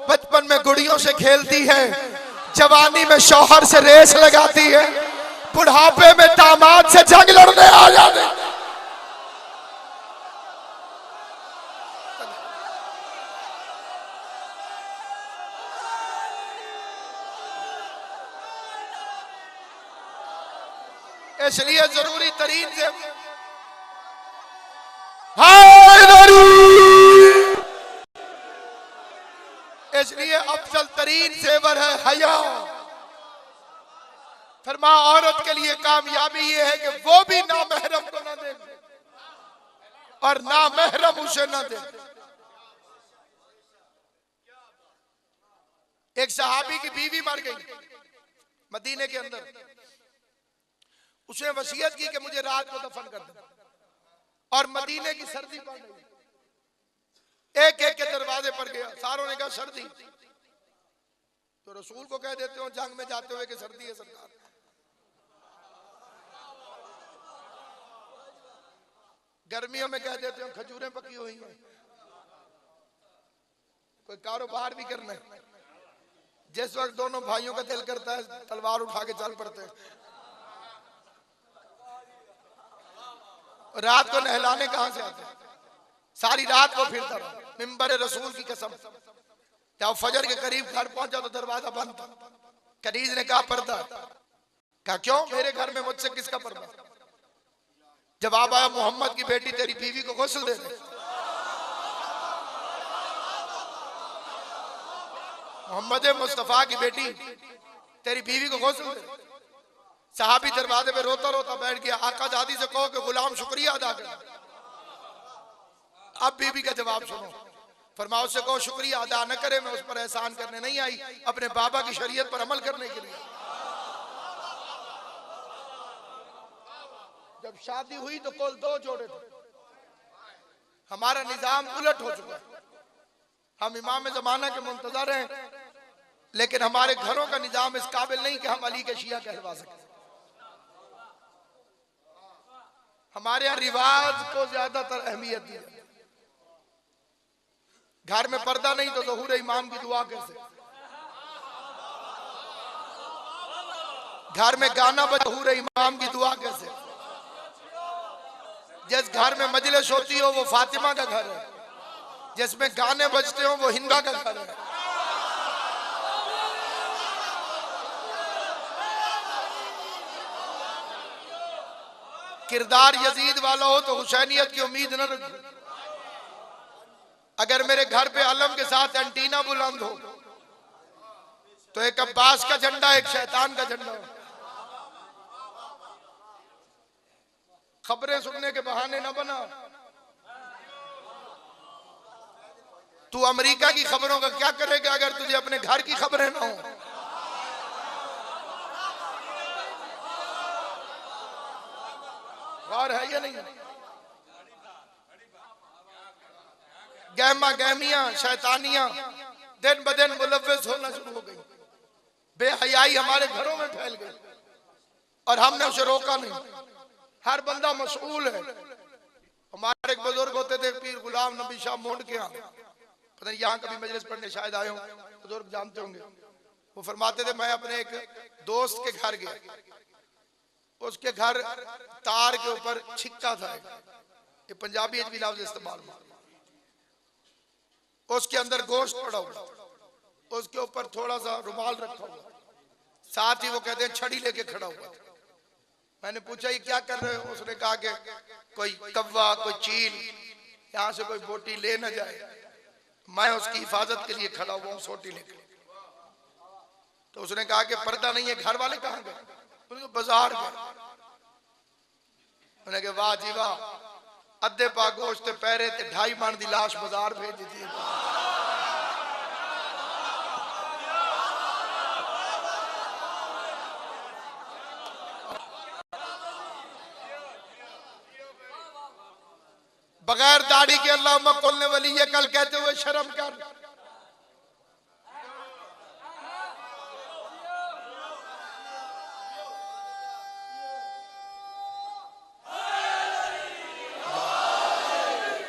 बचपन में गुड़ियों से खेलती है, जवानी में शौहर से रेस लगाती है, बुढ़ापे में दामाद से जंग लड़ने आ जाते। इसलिए जरूरी तरीन जेवर, इसलिए अफजल तरीन जेवर है हया। फरमा औरत के लिए कामयाबी ये है कि वो भी नामहरम को ना दे और नामहरम उसे ना दे। एक सहाबी की बीवी मर गई मदीने के अंदर। उसने वसीयत की कि मुझे रात को दफन कर दे, और मदीने की सर्दी पड़ गई। एक एक के दरवाजे पर गया, सारों ने कहा सर्दी, तो रसूल को कह देते हो जंग में जाते हुए कि सर्दी है सरकार। गर्मियों में कह देते हो खजूरें पकी हुई हैं। कोई कारोबार भी करना है, जिस वक्त दोनों भाइयों का दिल करता है तलवार उठा के चल पड़ते हैं। रात को नहलाने कहां से आते, सारी रात को फिरता रहा। मिंबर रसूल की कसम, जब फजर के करीब घर पहुंचा तो दरवाजा बंद था। कनीज ने कहा पर्दा, कहा क्यों, मेरे घर में मुझसे किसका पर्दा। जवाब आया मोहम्मद की बेटी तेरी बीवी को गुस्ल दे दे। मोहम्मद मुस्तफा की बेटी तेरी बीवी को गुस्ल दे। सहाबी दरवाजे पे रोता रोता बैठ गया। आका दादी से कहो कि गुलाम शुक्रिया अदा कर। अब बीबी का जवाब सुनो। फरमाओ से कहो शुक्रिया अदा न करे, मैं उस पर एहसान करने नहीं आई, अपने बाबा की शरीयत पर अमल करने के लिए। जब जब शादी हुई तो कुल 2 जोड़े थे। हमारा निजाम उलट हो चुका है। हम इमाम जमाना के मुंतजर हैं, लेकिन हमारे घरों का निजाम इस काबिल नहीं कि हम अली के शिया कहलवा सकें। हमारे यहाँ रिवाज को ज्यादातर अहमियत दी जाती है। घर में पर्दा नहीं तो ज़हूर इमाम की दुआ कैसे? घर में गाना बज ज़हूर इमाम की दुआ कैसे? जिस घर में मजलिस होती हो वो फातिमा का घर है, जिसमें गाने बजते हो वो हिंदा का घर है। किरदार यजीद वाला हो तो हुसैनियत की उम्मीद न रखो। अगर मेरे घर पे अलम के साथ एंटीना बुलंद हो तो एक अब्बास का झंडा, एक शैतान का झंडा हो। खबरें सुनने के बहाने न बना। तू अमेरिका की खबरों का क्या करेगा अगर तुझे अपने घर की खबरें ना हो? गौर है या नहीं? गहमा गहमियां शैतानियां दिन ब दिन मुलव्वस होना शुरू हो गई। बेहयाई हमारे घरों में फैल गई और हमने उसे रोका नहीं। हर बंदा मशगूल है। हमारे एक बुजुर्ग होते थे, पीर गुलाम नबी शाह मोड़ के यहाँ, पता नहीं यहाँ कभी मजलिस पढ़ने शायद आए हो, बुजुर्ग जानते होंगे। वो फरमाते थे, मैं अपने एक दोस्त के घर गया, उसके घर तार के ऊपर छिक्का था, ये पंजाबी भी लफ्ज इस्तेमाल हुआ, उसके अंदर गोश्त पड़ा हुआ, उसके ऊपर थोड़ा सा रुमाल रखा हुआ, साथ ही वो कहते हैं छड़ी लेके खड़ा हुआ। मैंने पूछा ये क्या कर रहे हो? उसने कहा कि कोई कौवा, कोई चील यहाँ से कोई बोटी ले न जाए, मैं उसकी हिफाजत के लिए खड़ा हुआ हूँ सोटी लेकर। तो उसने कहा कि पर्दा नहीं है, घर वाले कहाँ गए? उन्होंने बाजार गए। उन्होंने कहा वाह जी वाह, अद्धे पा गोश्त पैरे ते 2.5 मन की लाश बाजार भेज दी थी। बगैर दाढ़ी के अल्लाह कुल्ले वली ये कल कहते हुए शर्म कर।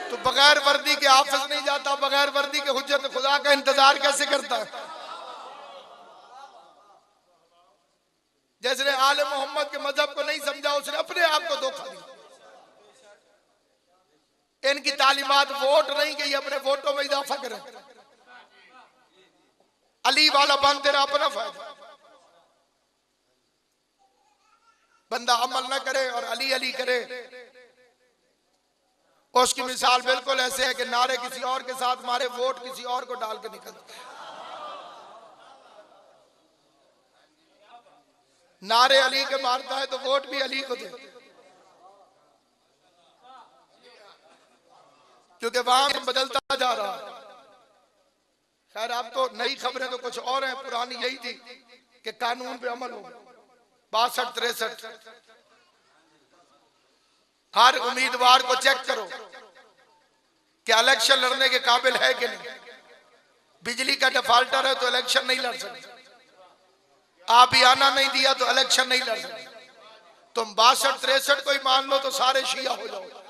तो बगैर वर्दी के हाफिज नहीं जाता, बगैर वर्दी के हुज्जत खुदा का इंतजार कैसे करता है? जिसने आले मोहम्मद के मजहब को नहीं समझा उसने अपने आप को धोखा दिया। इनकी तालीमात वोट नहीं कि ये अपने वोटों में इजाफा करें। अली वाला बन तेरा अपना फायदा। बंदा अमल न करे और अली अली करे, उसकी मिसाल बिल्कुल ऐसे है कि नारे किसी और के साथ मारे, वोट किसी और को डाल के निकलते। नारे अली के मारता है तो वोट भी अली को दे, क्योंकि वहां बदलता जा रहा है। खैर अब तो नई खबरें तो कुछ और हैं, पुरानी यही थी कि कानून पे अमल हो। 62-63 हर उम्मीदवार को चेक करो कि इलेक्शन लड़ने के काबिल है कि नहीं। बिजली का डिफॉल्टर है तो इलेक्शन नहीं लड़ सकते। आप ही आना नहीं दिया तो इलेक्शन नहीं लड़ सकते। तुम 62-63 को ही मान लो तो सारे शिया हो जाओ।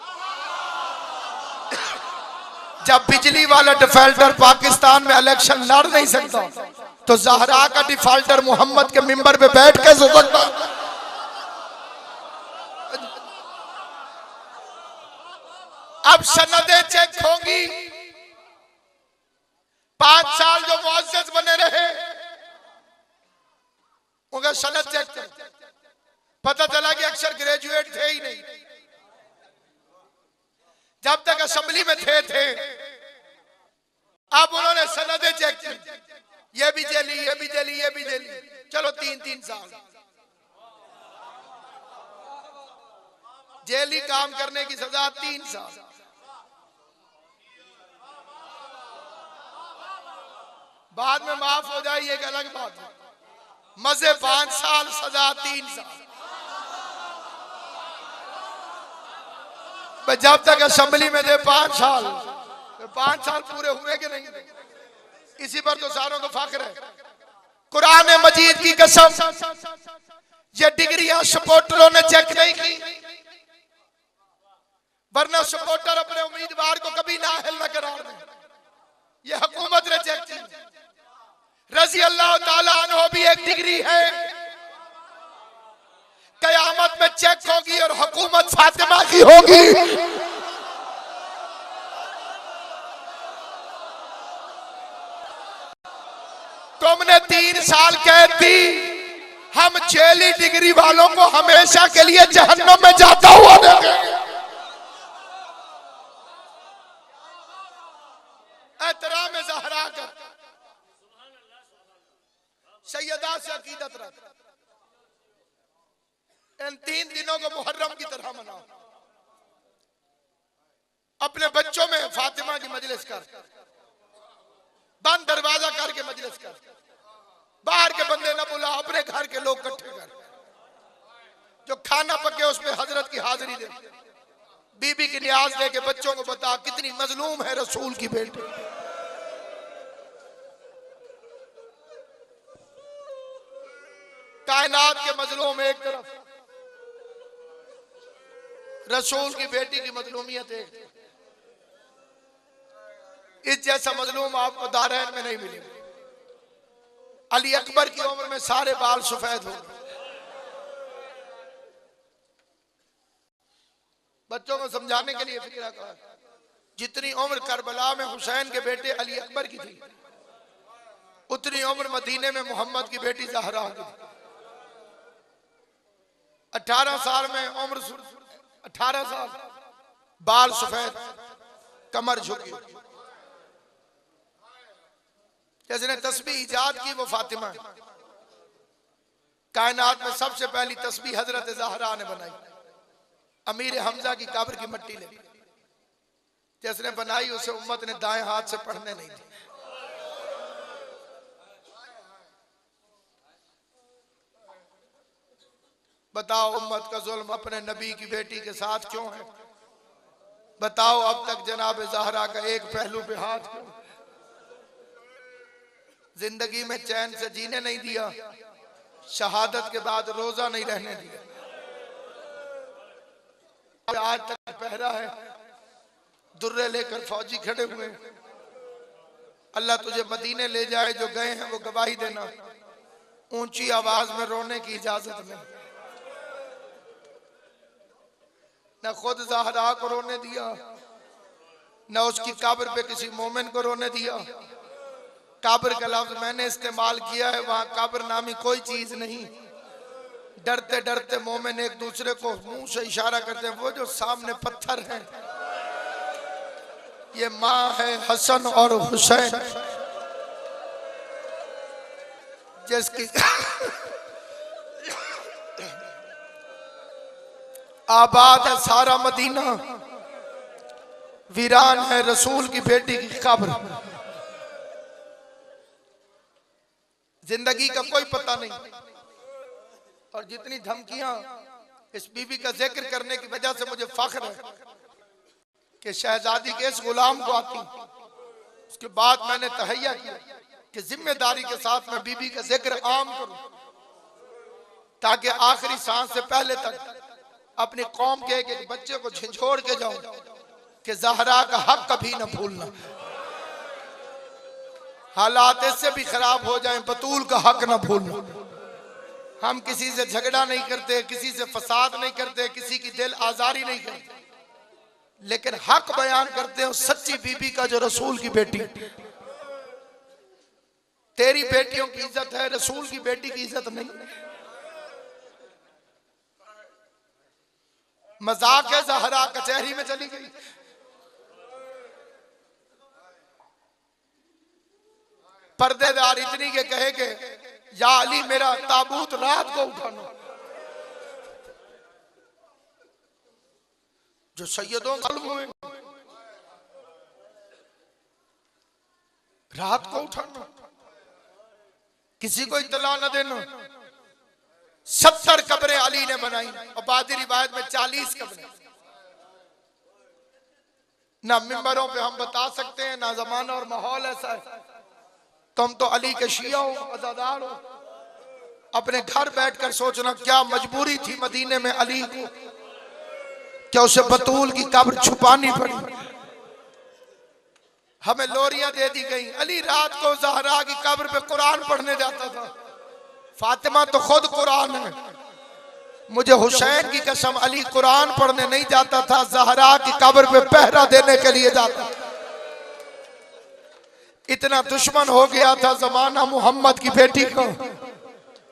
जब बिजली वाला डिफॉल्टर पाकिस्तान में इलेक्शन लड़ नहीं सकता तो ज़हरा का डिफॉल्टर मोहम्मद के मिंबर पे बैठ के हो सकता? अब सनदें चेक होंगी। 5 साल जो मुअज़्ज़िज़ बने रहे उनका सनद चेक कर, पता चला कि अक्सर ग्रेजुएट थे ही नहीं। जब तक असेंबली में थे अब उन्होंने सनदें चेक की, ये भी जेली, ये भी जेली, ये भी जेली। चलो 3-3 साल जेली काम करने की सजा, 3 साल। बाद में माफ हो जाए, एक अलग बात है। मजे 5 साल, सजा 3 साल। मैं जब तक असेंबली में थे 5 साल, 5 साल पूरे हुए कि नहीं? इसी पर तो सारों को फख्र है। कुरान मजीद की कसम, ये डिग्रियां सपोर्टरों ने चेक नहीं की, वरना सपोर्टर अपने उम्मीदवार को कभी नाअहल न करार दें। ये हुकूमत ने चेक की। रजी अल्लाह ताला अन्हु भी एक डिग्री है, कयामत में चेक होगी और हुकूमत फातिमा की होगी। तुमने 3 साल कैद दी, हम जेली डिग्री वालों को हमेशा के लिए जहन्नम में जाता हुआ देखेंगे। एहतराम ज़हरा कर, सैयदा से अकीदत रख। इन 3 दिनों को मुहर्रम की तरह मनाओ। अपने बच्चों में फातिमा की मजलिस कर, बंद दरवाजा करके मजलिस कर, बाहर के बंदे न बुला, अपने घर के लोग इकट्ठे कर। जो खाना पके उस पे हजरत की हाजिरी दे, बीबी की न्याज दे के बच्चों को बता कितनी मजलूम है रसूल की बेटी। कायनात के मजलूम एक तरफ, रसूल की बेटी की मजलूमियत एक। इस जैसा मजलूम आपको दारैन में नहीं मिलेगा। अली अकबर की उम्र में सारे बाल सफेद हो गए। बच्चों को समझाने के लिए फिक्र कहा, जितनी उम्र करबला में हुसैन के बेटे अली अकबर की थी, उतनी उम्र मदीने में मोहम्मद की बेटी ज़हरा की। 18 साल में उम्र, 18 साल, बाल सफेद, कमर झुकी। जिसने तस्बीह इजाद की वो फातिमा है। कायनात में सबसे पहली तस्बीह हजरत ज़हरा ने बनाई। अमीर हमजा की कब्र की मिट्टी ले, जिसने बनाई उसे उम्मत ने दाएं हाथ से पढ़ने नहीं दी। बताओ उम्मत का जुल्म अपने नबी की बेटी के साथ क्यों है? बताओ अब तक जनाब ज़हरा का एक पहलू पे हाथ क्यों? जिंदगी में चैन से जीने नहीं दिया, शहादत के बाद रोजा नहीं रहने दिया। आज तक पहरा है, दुर्रे लेकर फौजी खड़े हुए। अल्लाह तुझे मदीने ले जाए, जो गए हैं वो गवाही देना। ऊंची आवाज में रोने की इजाजत नहीं। न खुद ज़हरा को रोने दिया, न उसकी कब्र पे किसी मोमिन को रोने दिया। कब्र का लफ्ज मैंने इस्तेमाल किया है, वहां कब्र नामी कोई चीज नहीं। डरते डरते मोमिन एक दूसरे को मुंह से इशारा करते हैं, वो जो सामने पत्थर है ये माँ है हसन और हुसैन, जिसकी आबाद है सारा मदीना, वीरान है रसूल की बेटी की कब्र। जिंदगी का कोई पता नहीं, और जितनी धमकियां इस बीबी का जिक्र करने की वजह से मुझे फख्र है कि शहजादी के इस गुलाम को आती। उसके बाद मैंने तहैया किया कि जिम्मेदारी के साथ मैं बीबी का जिक्र आम करूं, ताकि आखिरी सांस से पहले तक अपनी कौम के एक एक बच्चे को झिझोड़ के जाऊं कि ज़हरा का हक कभी न भूलना। हालात इससे भी खराब हो जाएं, बतूल का हक न भूलना। हम किसी से झगड़ा नहीं करते, किसी से फसाद नहीं करते, किसी की दिल आजारी नहीं करते, लेकिन हक बयान करते हैं उस सच्ची बीबी का जो रसूल की बेटी। तेरी बेटियों की इज्जत है, रसूल की बेटी की इज्जत नहीं। मजाक है, ज़हरा कचहरी में चली गई। पर्देदार इतनी के कहे के या अली मेरा ताबूत रात को उठाना। जो सैयदों का हुए रात को उठाना, किसी को इत्तला न देना। 70 कब्रें अली ने बनाई और बादी रिवायत में 40 कब्रें। ना मिंबरों पे हम बता सकते हैं, ना जमाना और माहौल ऐसा है। तुम तो अली के शिया हो, अज़ादार हो। अपने घर बैठकर सोचना क्या मजबूरी थी मदीने में अली को, क्या उसे बतूल की कब्र छुपानी पड़ी। हमें लोरियां दे दी गई। अली रात को ज़हरा की कब्र पे कुरान पढ़ने जाता था। फातिमा तो खुद कुरान है। मुझे हुसैन की कसम, अली कुरान पढ़ने नहीं जाता था, ज़हरा की कब्र पे पहरा देने के लिए जाता। इतना दुश्मन हो गया था जमाना मोहम्मद की बेटी को।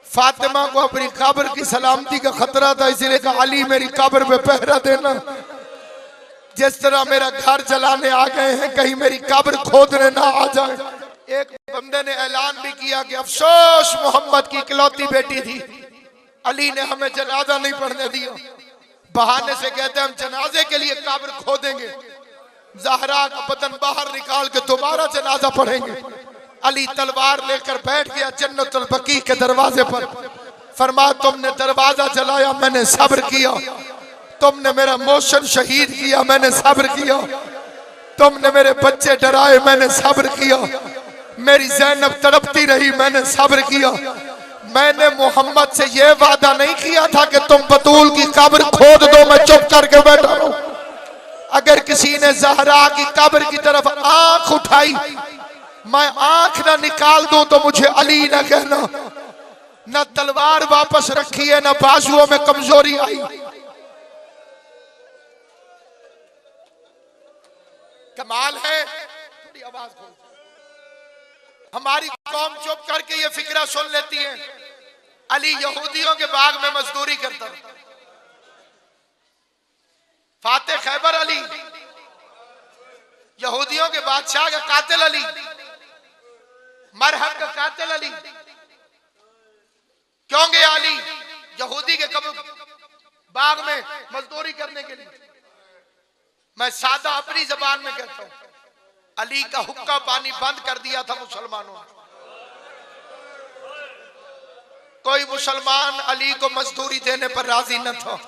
फातिमा को अपनी कब्र की सलामती का खतरा था, इसलिए कहा अली मेरी कब्र पे पहरा देना। जिस तरह मेरा घर जलाने आ गए हैं, कहीं मेरी कब्र खोदने ना आ जाए। एक बंदे ने ऐलान भी किया कि अफसोस मोहम्मद की इकलौती बेटी थी, अली ने हमें जनाजा नहीं पढ़ने दिया। बहाने से कहते हैं हम जनाजे के लिए कब्र खोदेंगे, ज़हरा का बदन बाहर निकाल के दोबारा जनाजा पढ़ेंगे। अली तलवार लेकर बैठ गया जन्नतुल बकी के दरवाजे पर। फरमाया तुमने दरवाजा जलाया, मैंने सब्र किया। तुमने मेरा मोशन शहीद किया, मैंने सब्र किया। तुमने मेरे बच्चे डराए, मैंने सब्र किया। मेरी ज़ैनब तड़पती रही, मैंने सब्र किया। मैंने मोहम्मद से यह वादा नहीं किया था कि तुम बतूल की कब्र खोद दो, मैं चुप करके बैठा हूं। अगर किसी ने ज़हरा की कब्र की तरफ आंख उठाई, मैं आंख ना निकाल दूं तो मुझे अली ना कहना। न तलवार वापस रखी है, न बाजुओं में कमजोरी आई। कमाल है। थोड़ी आवाज खोल। हमारी कौम चुप करके ये फिक्रा सुन लेती है अली यहूदियों के बाग में मजदूरी करता। फाते खैबर अली, यहूदियों के बादशाह का कातिल अली, मरहब का कातिल अली। क्यों गया अली यहूदी के बाग में मजदूरी करने के लिए? मैं सादा अपनी जबान में कहता हूं, अली का हुक्का पानी बंद कर दिया था मुसलमानों ने। कोई मुसलमान अली को मजदूरी देने पर राजी न था।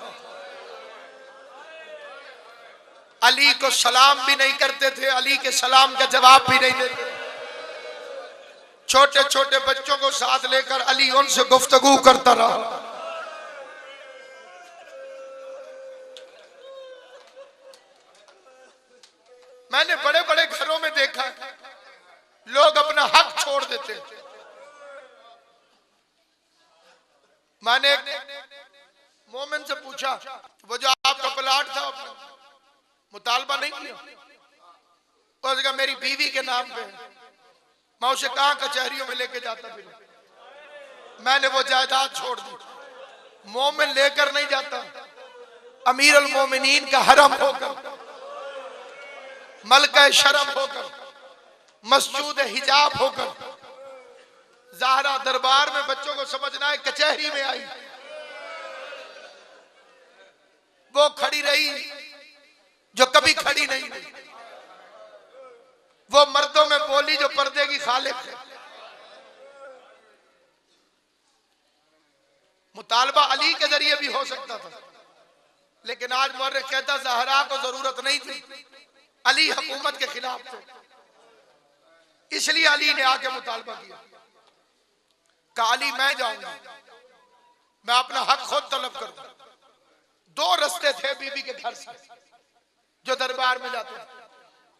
अली को सलाम भी नहीं करते थे, अली के सलाम का जवाब भी नहीं देते। छोटे छोटे बच्चों को साथ लेकर अली उनसे गुफ्तगू करता रहा। मैंने बड़े बड़े घरों में देखा लोग अपना हक छोड़ देते। मैंने एक मोमिन से पूछा, वो जो आपका प्लाट था मुतालबा नहीं किया? उसने कहा मेरी बीवी के नाम पे। मैं उसे कहा कचहरियों में लेके जाता फिर। मैंने वो जायदाद छोड़ दी। मोमिन लेकर नहीं जाता, अमीर अल मोमिनीन का हरम होकर, मलका शरम होकर, मस्जूद हिजाब होकर, ज़हरा दरबार में बच्चों को समझना है कचहरी में आई। वो खड़ी रही जो कभी खड़ी नहीं रही। वो मर्दों में बोली जो पर्दे की खालिक है। मुतालबा अली के जरिए भी हो सकता था, लेकिन आज मौर्रिख कहता ज़हरा को जरूरत नहीं थी, अली हुकूमत के खिलाफ थे, इसलिए अली ने आके मुतालबा किया। कहा अली मैं जाऊंगा, मैं अपना हक खुद तलब करूंगा। दो रास्ते थे बीबी के घर से जो दरबार में जाते थे।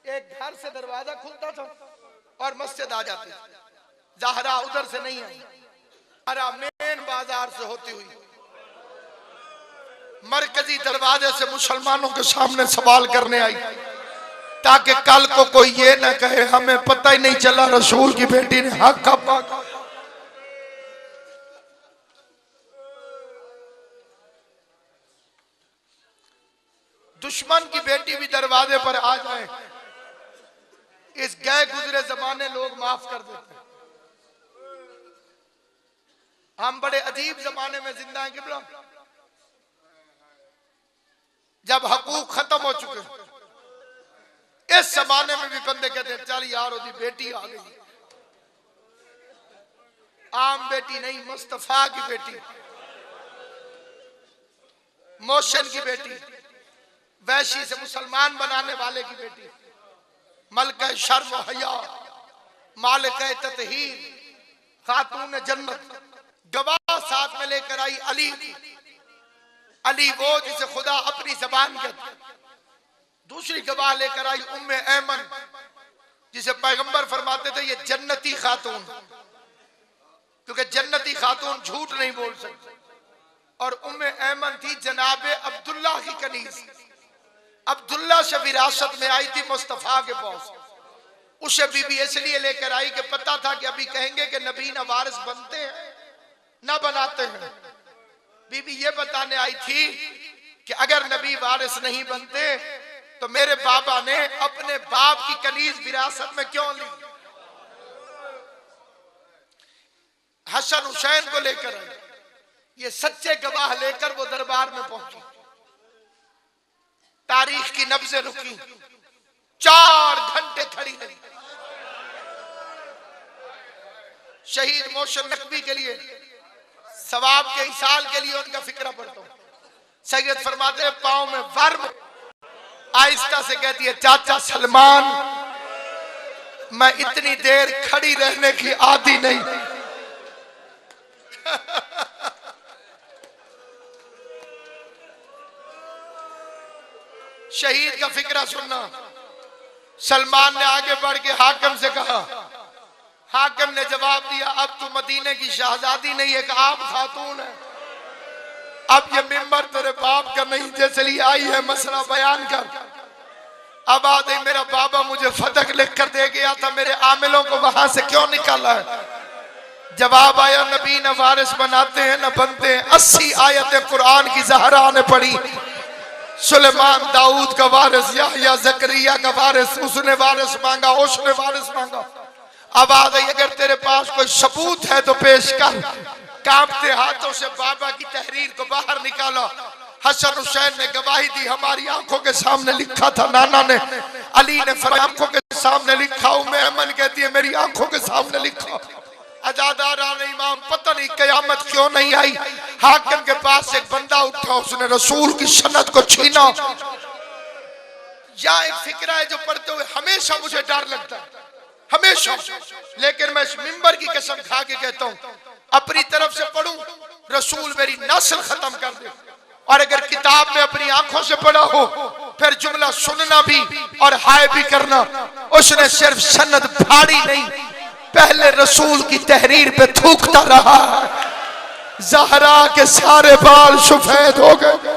एक घर से दरवाजा खुलता था और मस्जिद आ जाती थी। ज़हरा उधर से नहीं आई, ज़हरा मेन बाजार से होती हुई मरकजी दरवाजे से मुसलमानों के सामने सवाल करने आई, ताकि कल को कोई ये ना कहे हमें पता ही नहीं चला रसूल की बेटी ने हक का मांगा। दुश्मन की बेटी भी दरवाजे पर आ जाए, इस गए गुजरे जमाने लोग माफ कर देते हैं। हम बड़े अजीब जमाने में जिंदा हैं किबला, जब हकूक खत्म हो चुके हैं। इस जमाने में भी बंदे कहते हैं चल यार ओदी बेटी आ गई। आम बेटी नहीं, मुस्तफा की बेटी, मोशन की बेटी, वैशी से मुसलमान बनाने वाले की बेटी, मलका शर्म व हया, मालिका ततहीर, खातून जन्नत। गवाह साथ में लेकर आई अली। अली वो जिसे खुदा अपनी जबान कहता। दूसरी गवाह लेकर आई उम्मे ऐमन, जिसे पैगंबर फरमाते थे ये जन्नती खातून, क्योंकि जन्नती खातून झूठ नहीं बोल सकती। और उम्मे ऐमन थी जनाबे अब्दुल्ला की कनीज। अब्दुल्ला से विरासत में आई थी मुस्तफा के पास। उसे बीबी इसलिए लेकर आई कि पता था कि अभी कहेंगे कि नबी ना वारिस बनते हैं ना बनाते हैं। बीबी ये बताने आई थी कि अगर नबी वारिस नहीं बनते तो मेरे बाबा ने अपने बाप की कनीज विरासत में क्यों ली। हसन हुसैन को लेकर आई। ये सच्चे गवाह लेकर वो दरबार में पहुंची। तारीख की नब्जें रुकी, 4 घंटे खड़ी रही। शहीद मोहसिन नकवी के लिए, सवाब के इसाल के लिए उनका फिक्रा पढ़ता हूं। सैयद फरमाते हैं पांव में वर्म, आहिस्ता से कहती है चाचा सलमान, मैं इतनी देर खड़ी रहने की आदी नहीं। शहीद का फिक्रा सुनना। सलमान ने आगे बढ़ के हाकिम से कहा। हाकिम ने जवाब दिया अब तू मदीने की शहजादी नहीं, एक आम खातून है। अब ये मिंबर तेरे बाप का नहीं, जैसे लिए आई है मसला बयान कर। अब आ गई, मेरा बाबा मुझे फतक लिख कर दे गया था, मेरे आमिलों को वहां से क्यों निकाला है। जवाब आया नबी न वारिस बनाते हैं न बनते हैं। 80 आयतें कुरान की ज़हरा ने पढ़ी। सुलेमान दाऊद का वारिस, याहया जकरिया का वारिस, उसने वारिस मांगा, उसने वारिस मांगा। अब आ गई, अगर तेरे पास कोई सबूत है तो पेश कर। कांपते हाथों से बाबा की तहरीर को बाहर निकाला। हसन हुसैन ने गवाही दी, हमारी आंखों के सामने लिखा था नाना ने। अली ने आंखों के सामने लिखा। उम्मे ऐमन कहती है मेरी आंखों के सामने लिखा। अजादारान इमाम पता नहीं कयामत क्यों नहीं आई। हाकिम के पास एक बंदा उठा, उसने रसूल की सनद को छीना। या एक फिक्रा है जो पढ़ते हुए हमेशा मुझे डर लगता है, हमेशा। लेकिन मैं इस मिंबर की कसम खा के कहता हूं, अपनी तरफ से पढ़ूं रसूल मेरी नस्ल खत्म कर दे। और अगर किताब में अपनी आंखों से पढ़ा हो फिर जुमला सुनना भी और हाय भी करना। उसने सिर्फ सनद फाड़ी नहीं, पहले रसूल की तहरीर पे थूकता रहा। ज़हरा के सारे बाल सफेद हो गए।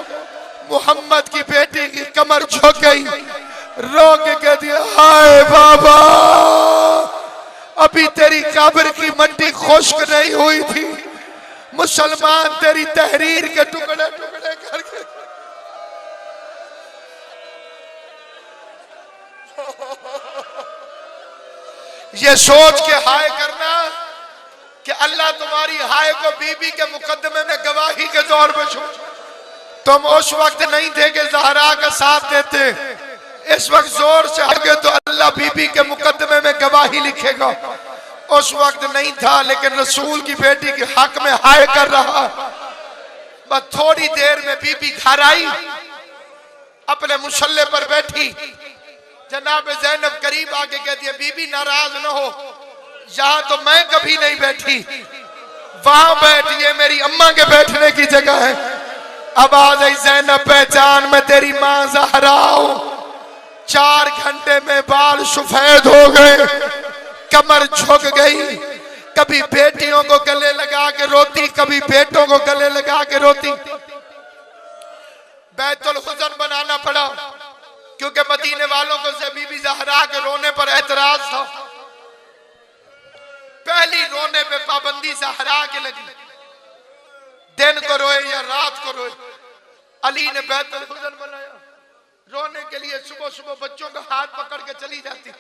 मोहम्मद की बेटी की कमर झुक गई। रो के कह दिया हाय बाबा, अभी तेरी कब्र की मट्टी खुश्क नहीं हुई थी, मुसलमान तेरी तहरीर के टुकड़े टुकड़े करके। ये सोच के हाय करना कि अल्लाह तुम्हारी हाय को बीबी के मुकदमे में गवाही के तौर पर छोड़। तुम उस वक्त नहीं थे कि ज़हरा का साथ देते, इस वक्त जोर से आगे तो अल्लाह बीबी के मुकदमे में गवाही लिखेगा। उस वक्त नहीं था, लेकिन रसूल की बेटी के हक में हाय कर रहा। बस थोड़ी देर में बीबी घर आई, अपने मुसल्ले पर बैठी। जनाब ज़ैनब करीब आके कहती है बीबी नाराज न हो, यहाँ तो मैं कभी नहीं बैठी, वहां बैठिए, मेरी अम्मा के बैठने की जगह है। अब आ गई ज़ैनब पहचान, मैं तेरी माँ ज़हरा हूं। 4 घंटे में बाल सफेद हो गए, कमर झुक गई। कभी बेटियों को गले लगा के रोती, कभी बेटों को गले लगा के रोती। बैतुल हुज़न बनाना पड़ा क्योंकि मदीने वालों को से बीबी ज़हरा के रोने पर एतराज था। पहली रोने पे पाबंदी ज़हरा के लगी, दिन को रोए या रात को रोए। अली ने बैतुल हुज़न बनाया। रोने के लिए सुबह सुबह बच्चों का हाथ पकड़ के चली जाती,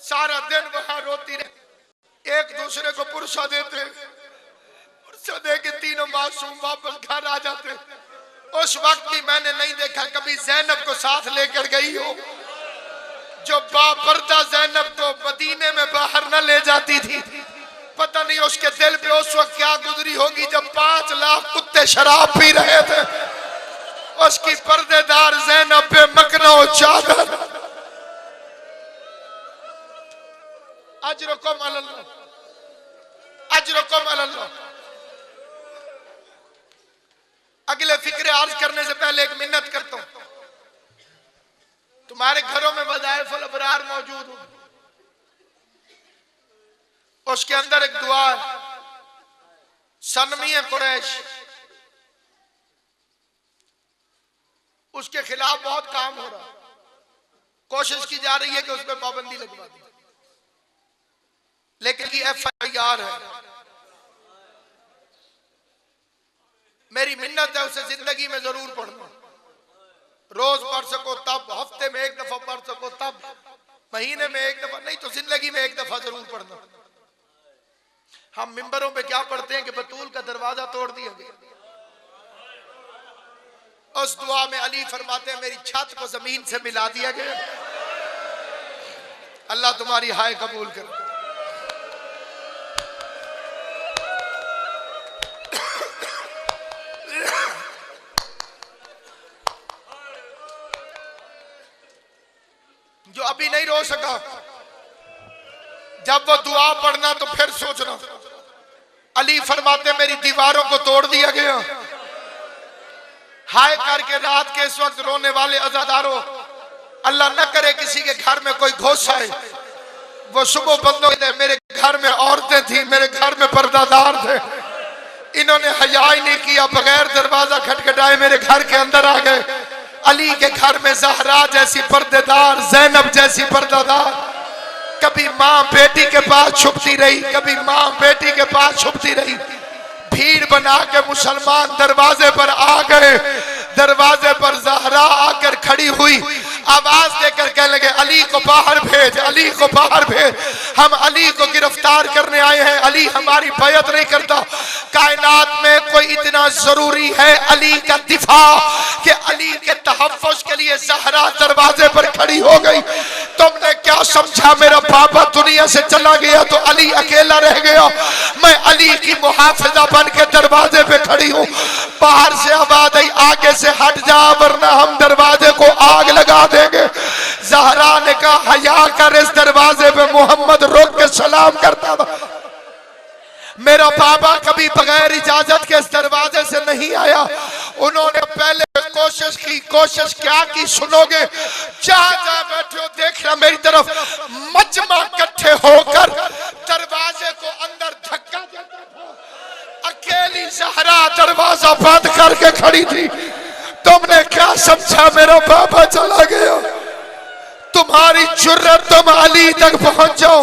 सारा दिन वहां रोती रही। एक दूसरे को पुरसा देते, पुरसा दे के तीनों मासूम वापस घर आ जाते। उस वक्त भी मैंने नहीं देखा कभी ज़ैनब को साथ लेकर गई हो, जो बापर्दा ज़ैनब को मदीने में बाहर न ले जाती थी। पता नहीं उसके दिल पे उस वक्त क्या गुजरी होगी जब 5 लाख कुत्ते शराब पी रहे थे। उसकी पर्देदार ज़ैनब पे मकनो चादर। अजरुकुम अल्लाह, अजरुकुम अल्लाह। अगले फिक्रे अर्ज करने से पहले एक मिन्नत करता हूं। तुम्हारे घरों में वज़ाइफ़ुल अबरार मौजूद हो, उसके अंदर एक दुआ है, सनमी कुरैश, उसके खिलाफ बहुत काम हो रहा है, कोशिश की जा रही है कि उसमें पाबंदी लगवा दी, लेकिन की FIR है। मेरी मिन्नत है उसे जिंदगी में जरूर पढ़ना, रोज पढ़ सको तब, हफ्ते में एक दफा पढ़ सको तब, महीने में एक दफा नहीं तो जिंदगी में एक दफा जरूर पढ़ना। हम मिंबरों पे क्या पढ़ते हैं कि बतूल का दरवाजा तोड़ दिया गया। उस दुआ में अली फरमाते हैं मेरी छत को जमीन से मिला दिया गया। अल्लाह तुम्हारी हाय कबूल करे। जो अभी नहीं रो सका, जब वो दुआ पढ़ना तो फिर सोचना। अली फरमाते मेरी दीवारों को तोड़ दिया गया। हाय करके रात के इस वक्त रोने वाले अज़ादारों, अल्लाह न करे किसी के घर में कोई घुस आए, वो सुबह बंदों ने मेरे घर में औरतें थी, मेरे घर में पर्दादार थे, इन्होंने हया ही नहीं किया, बगैर दरवाजा खटखटाए मेरे घर के अंदर आ गए। अली के घर में ज़हरा जैसी पर्देदार, ज़ैनब जैसी पर्दादार, कभी माँ बेटी के पास छुपती रही, कभी माँ बेटी के पास छुपती रही। भीड़ बना के मुसलमान दरवाजे पर आ गए। दरवाजे पर ज़हरा आकर खड़ी हुई, आवाज देकर कहने लगे अली को बाहर भेज, अली को बाहर भेज, हम अली को गिरफ्तार करने आए हैं। अली हमारी बैत नहीं करता। कायनात में कोई इतना जरूरी है अली का दिफा कि अली के तहफ़्फ़ुज़ के लिए ज़हरा दरवाजे पर खड़ी हो गई। तुमने क्या समझा मेरा बाबा दुनिया से चला गया तो अली अकेला रह गया? मैं अली की मुहाफ़िज़ा बन के दरवाजे पे खड़ी हूँ। बाहर से आवाज आई आगे से हट जा वरना हम दरवाजे को आग लगा देंगे। ज़हरा ने कहा हया कर, इस दरवाजे पे मोहम्मद रुक के सलाम करता था। मेरा बाबा कभी बगैर इजाजत के इस दरवाजे से नहीं आया। उन्होंने पहले कोशिश की, कोशिश क्या की सुनोगे? जहां जहां बैठे हो देखना मेरी तरफ, मजमा इकट्ठे होकर दरवाजे को अंदर धक्का देता था। अकेली ज़हरा दरवाजा बंद करके खड़ी थी। तुमने क्या समझा मेरा बाबा चला गया? तुम्हारी जुर्रत तुम अली तक पहुंच जाओ।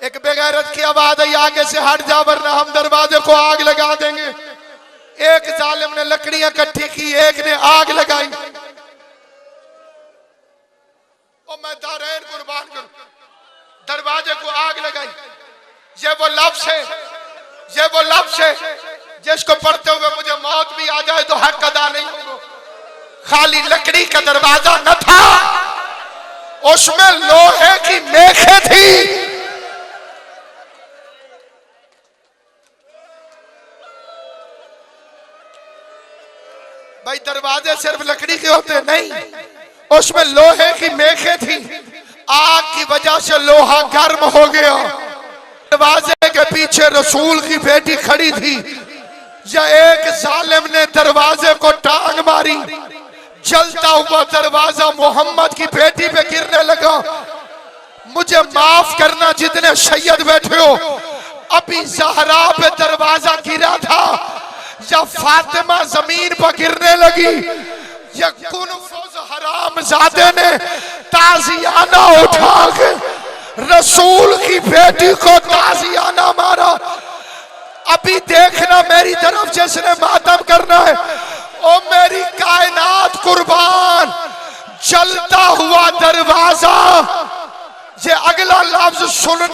एक बेगैरत की आवाज आई आगे से हट जा वरना हम दरवाजे को आग लगा देंगे। एक जालिम ने लकड़ियां इकट्ठी की, एक ने आग लगाई। और मैं दारैन कुर्बान करूं, दरवाजे को आग लगाई। ये वो लफ्ज़ है, ये वो लफ्ज़ है जिसको पढ़ते हुए मुझे मौत भी आ जाए तो हक अदा नहीं होगा। खाली लकड़ी का दरवाजा न था, उसमें लोहे की मेखें थी। भाई दरवाजे सिर्फ लकड़ी के होते नहीं, उसमें लोहे की मेखें थी। आग की वजह से लोहा गर्म हो गया। दरवाजे के पीछे रसूल की बेटी खड़ी थी। या एक जालिम ने दरवाजे को टांग मारी, जलता हुआ दरवाजा मोहम्मद की बेटी पे गिरने लगा। मुझे माफ करना जितने सैयद बैठे हो, अभी ज़हरा पे दरवाजा गिरा था या फातिमा जमीन पर गिरने लगी या कुनफुज़ हरामजादे ने ताजियाना उठा के रसूल की बेटी को ताजियाना मारा। अभी देखना मेरी तरफ जिसने मातम करना है, ओ मेरी कायनात कुर्बान, जलता हुआ दरवाजा। ये अगला लफ्ज सुन